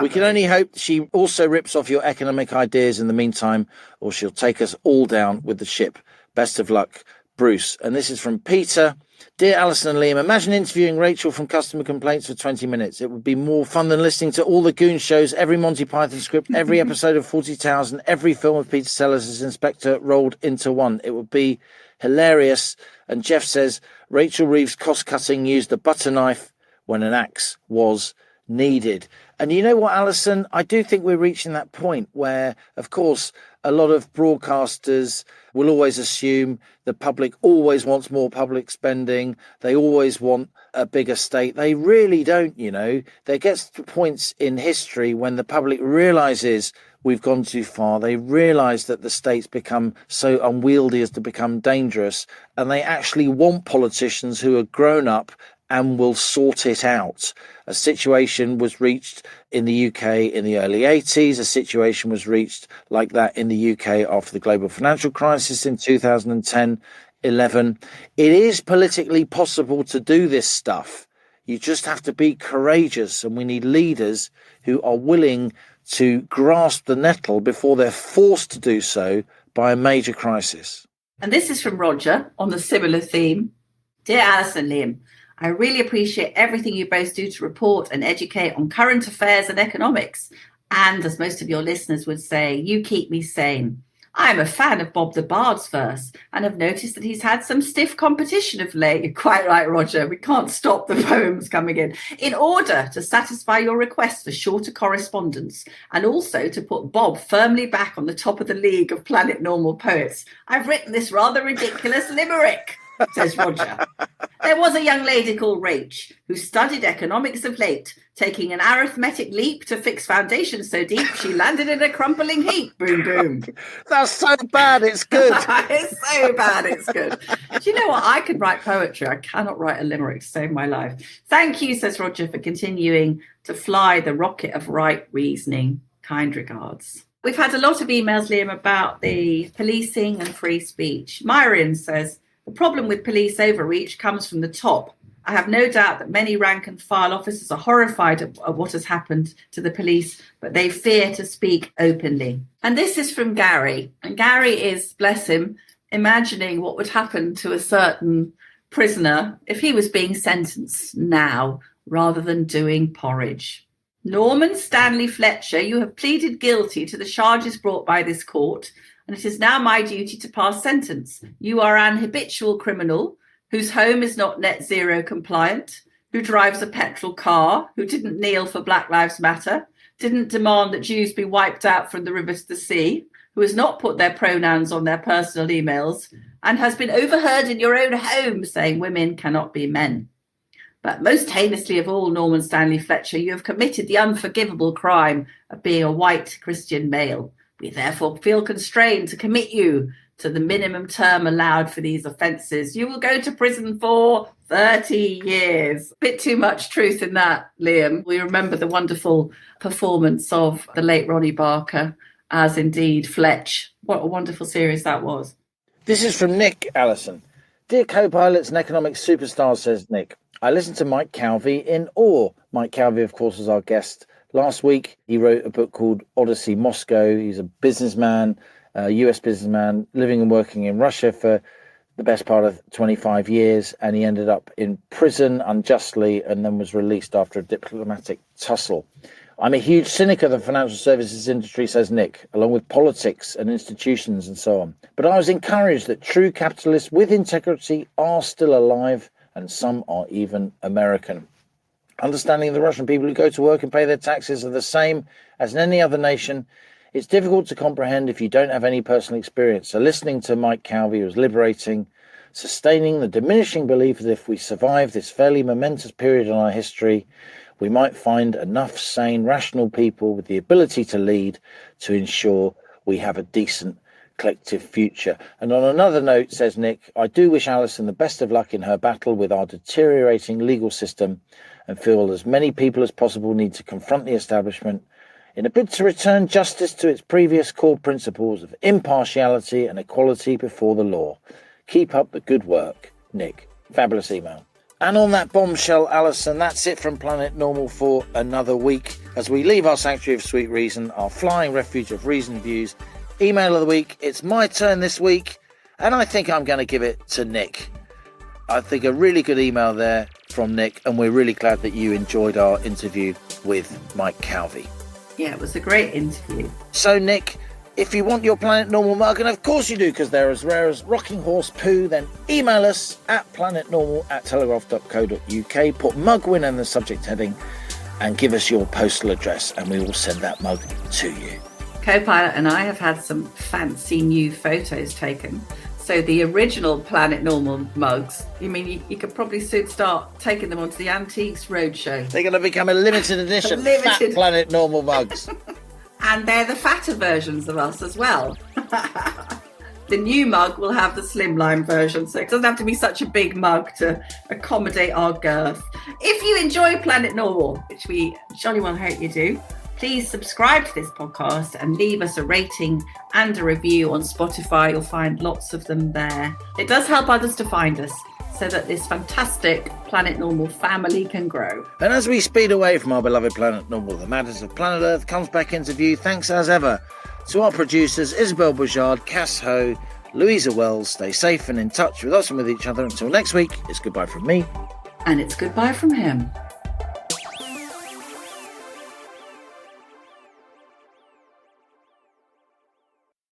S3: We can only hope she also rips off your economic ideas in the meantime, or she'll take us all down with the ship. Best of luck, Bruce. And this is from Peter. Dear Allison and Liam, imagine interviewing Rachel from Customer Complaints for 20 minutes. It would be more fun than listening to all the Goon shows, every Monty Python script, every episode of 40 Towers, and every film of Peter Sellers as Inspector rolled into one. It would be hilarious. And Jeff says, Rachel Reeves' cost-cutting used a butter knife when an axe was needed. And you know what, Alison? I do think we're reaching that point where, of course, a lot of broadcasters will always assume the public always wants more public spending. They always want a bigger state. They really don't, you know. There gets to points in history when the public realises we've gone too far. They realise that the state's become so unwieldy as to become dangerous. And they actually want politicians who are grown up and will sort it out. A situation was reached in the UK in the early 80s. A situation was reached like that in the UK after the global financial crisis in 2010-11. It is politically possible to do this stuff. You just have to be courageous, and we need leaders who are willing to grasp the nettle before they're forced to do so by a major crisis.
S4: And this is from Roger on the similar theme. Dear Alison, Liam, I really appreciate everything you both do to report and educate on current affairs and economics. And as most of your listeners would say, you keep me sane. I am a fan of Bob the Bard's verse and have noticed that he's had some stiff competition of late. You're quite right, Roger. We can't stop the poems coming in. In order to satisfy your request for shorter correspondence and also to put Bob firmly back on the top of the league of Planet Normal poets, I've written this rather ridiculous limerick, says Roger. There was a young lady called Rach who studied economics of late, taking an arithmetic leap to fix foundations so deep she landed in a crumbling heap. Boom, boom.
S3: That's so bad, it's good.
S4: It's so bad, it's good. Do you know what? I could write poetry. I cannot write a limerick to save my life. Thank you, says Roger, for continuing to fly the rocket of right reasoning. Kind regards. We've had a lot of emails, Liam, about the policing and free speech. Myrian says, the problem with police overreach comes from the top. I have no doubt that many rank and file officers are horrified at what has happened to the police, but they fear to speak openly. And this is from Gary. And Gary is, bless him, imagining what would happen to a certain prisoner if he was being sentenced now rather than doing porridge. Norman Stanley Fletcher, you have pleaded guilty to the charges brought by this court, and it is now my duty to pass sentence. You are an habitual criminal whose home is not net zero compliant, who drives a petrol car, who didn't kneel for Black Lives Matter, didn't demand that Jews be wiped out from the river to the sea, who has not put their pronouns on their personal emails, and has been overheard in your own home saying women cannot be men. But most heinously of all, Norman Stanley Fletcher, you have committed the unforgivable crime of being a white Christian male. We therefore feel constrained to commit you to the minimum term allowed for these offences. You will go to prison for 30 years. Bit too much truth in that, Liam. We remember the wonderful performance of the late Ronnie Barker as indeed Fletch. What a wonderful series that was.
S3: This is from Nick, Allison. Dear co-pilots and economic superstars, says Nick, I listened to Mike Calvey in awe. Mike Calvey, of course, was our guest last week. He wrote a book called Odyssey Moscow. He's a businessman, a US businessman, living and working in Russia for the best part of 25 years, and he ended up in prison unjustly and then was released after a diplomatic tussle. I'm a huge cynic of the financial services industry, says Nick, along with politics and institutions and so on. But I was encouraged that true capitalists with integrity are still alive, and some are even American. Understanding the Russian people who go to work and pay their taxes are the same as in any other nation, it's difficult to comprehend if you don't have any personal experience. So listening to Mike Calvey was liberating, sustaining the diminishing belief that if we survive this fairly momentous period in our history, we might find enough sane, rational people with the ability to lead to ensure we have a decent collective future. And on another note, says Nick, I do wish Allison the best of luck in her battle with our deteriorating legal system and feel as many people as possible need to confront the establishment in a bid to return justice to its previous core principles of impartiality and equality before the law. Keep up the good work, Nick. Fabulous email. And on that bombshell, Allison, that's it from Planet Normal for another week. As we leave our sanctuary of sweet reason, our flying refuge of reasoned views, email of the week. It's my turn this week, and I think I'm going to give it to Nick. I think a really good email there from Nick, and we're really glad that you enjoyed our interview with Mike Calvey.
S4: Yeah, it was a great interview.
S3: So, Nick, if you want your Planet Normal mug, and of course you do because they're as rare as rocking horse poo, then email us at planetnormal@telegraph.co.uk, put mug win in the subject heading and give us your postal address and we will send that mug to you.
S4: Co-pilot and I have had some fancy new photos taken. So the original Planet Normal mugs, you mean you could probably soon start taking them onto the Antiques Roadshow.
S3: They're going to become a limited edition fat Planet Normal mugs.
S4: And they're the fatter versions of us as well. The new mug will have the slimline version, so it doesn't have to be such a big mug to accommodate our girth. If you enjoy Planet Normal, which we jolly well hope you do, please subscribe to this podcast and leave us a rating and a review on Spotify. You'll find lots of them there. It does help others to find us, so that this fantastic Planet Normal family can grow.
S3: And as we speed away from our beloved Planet Normal, the matters of planet Earth comes back into view, thanks as ever to our producers Isabel Boujard, Cass Ho, Louisa Wells. Stay safe and in touch with us and with each other. Until next week, it's goodbye from me.
S4: And it's goodbye from him.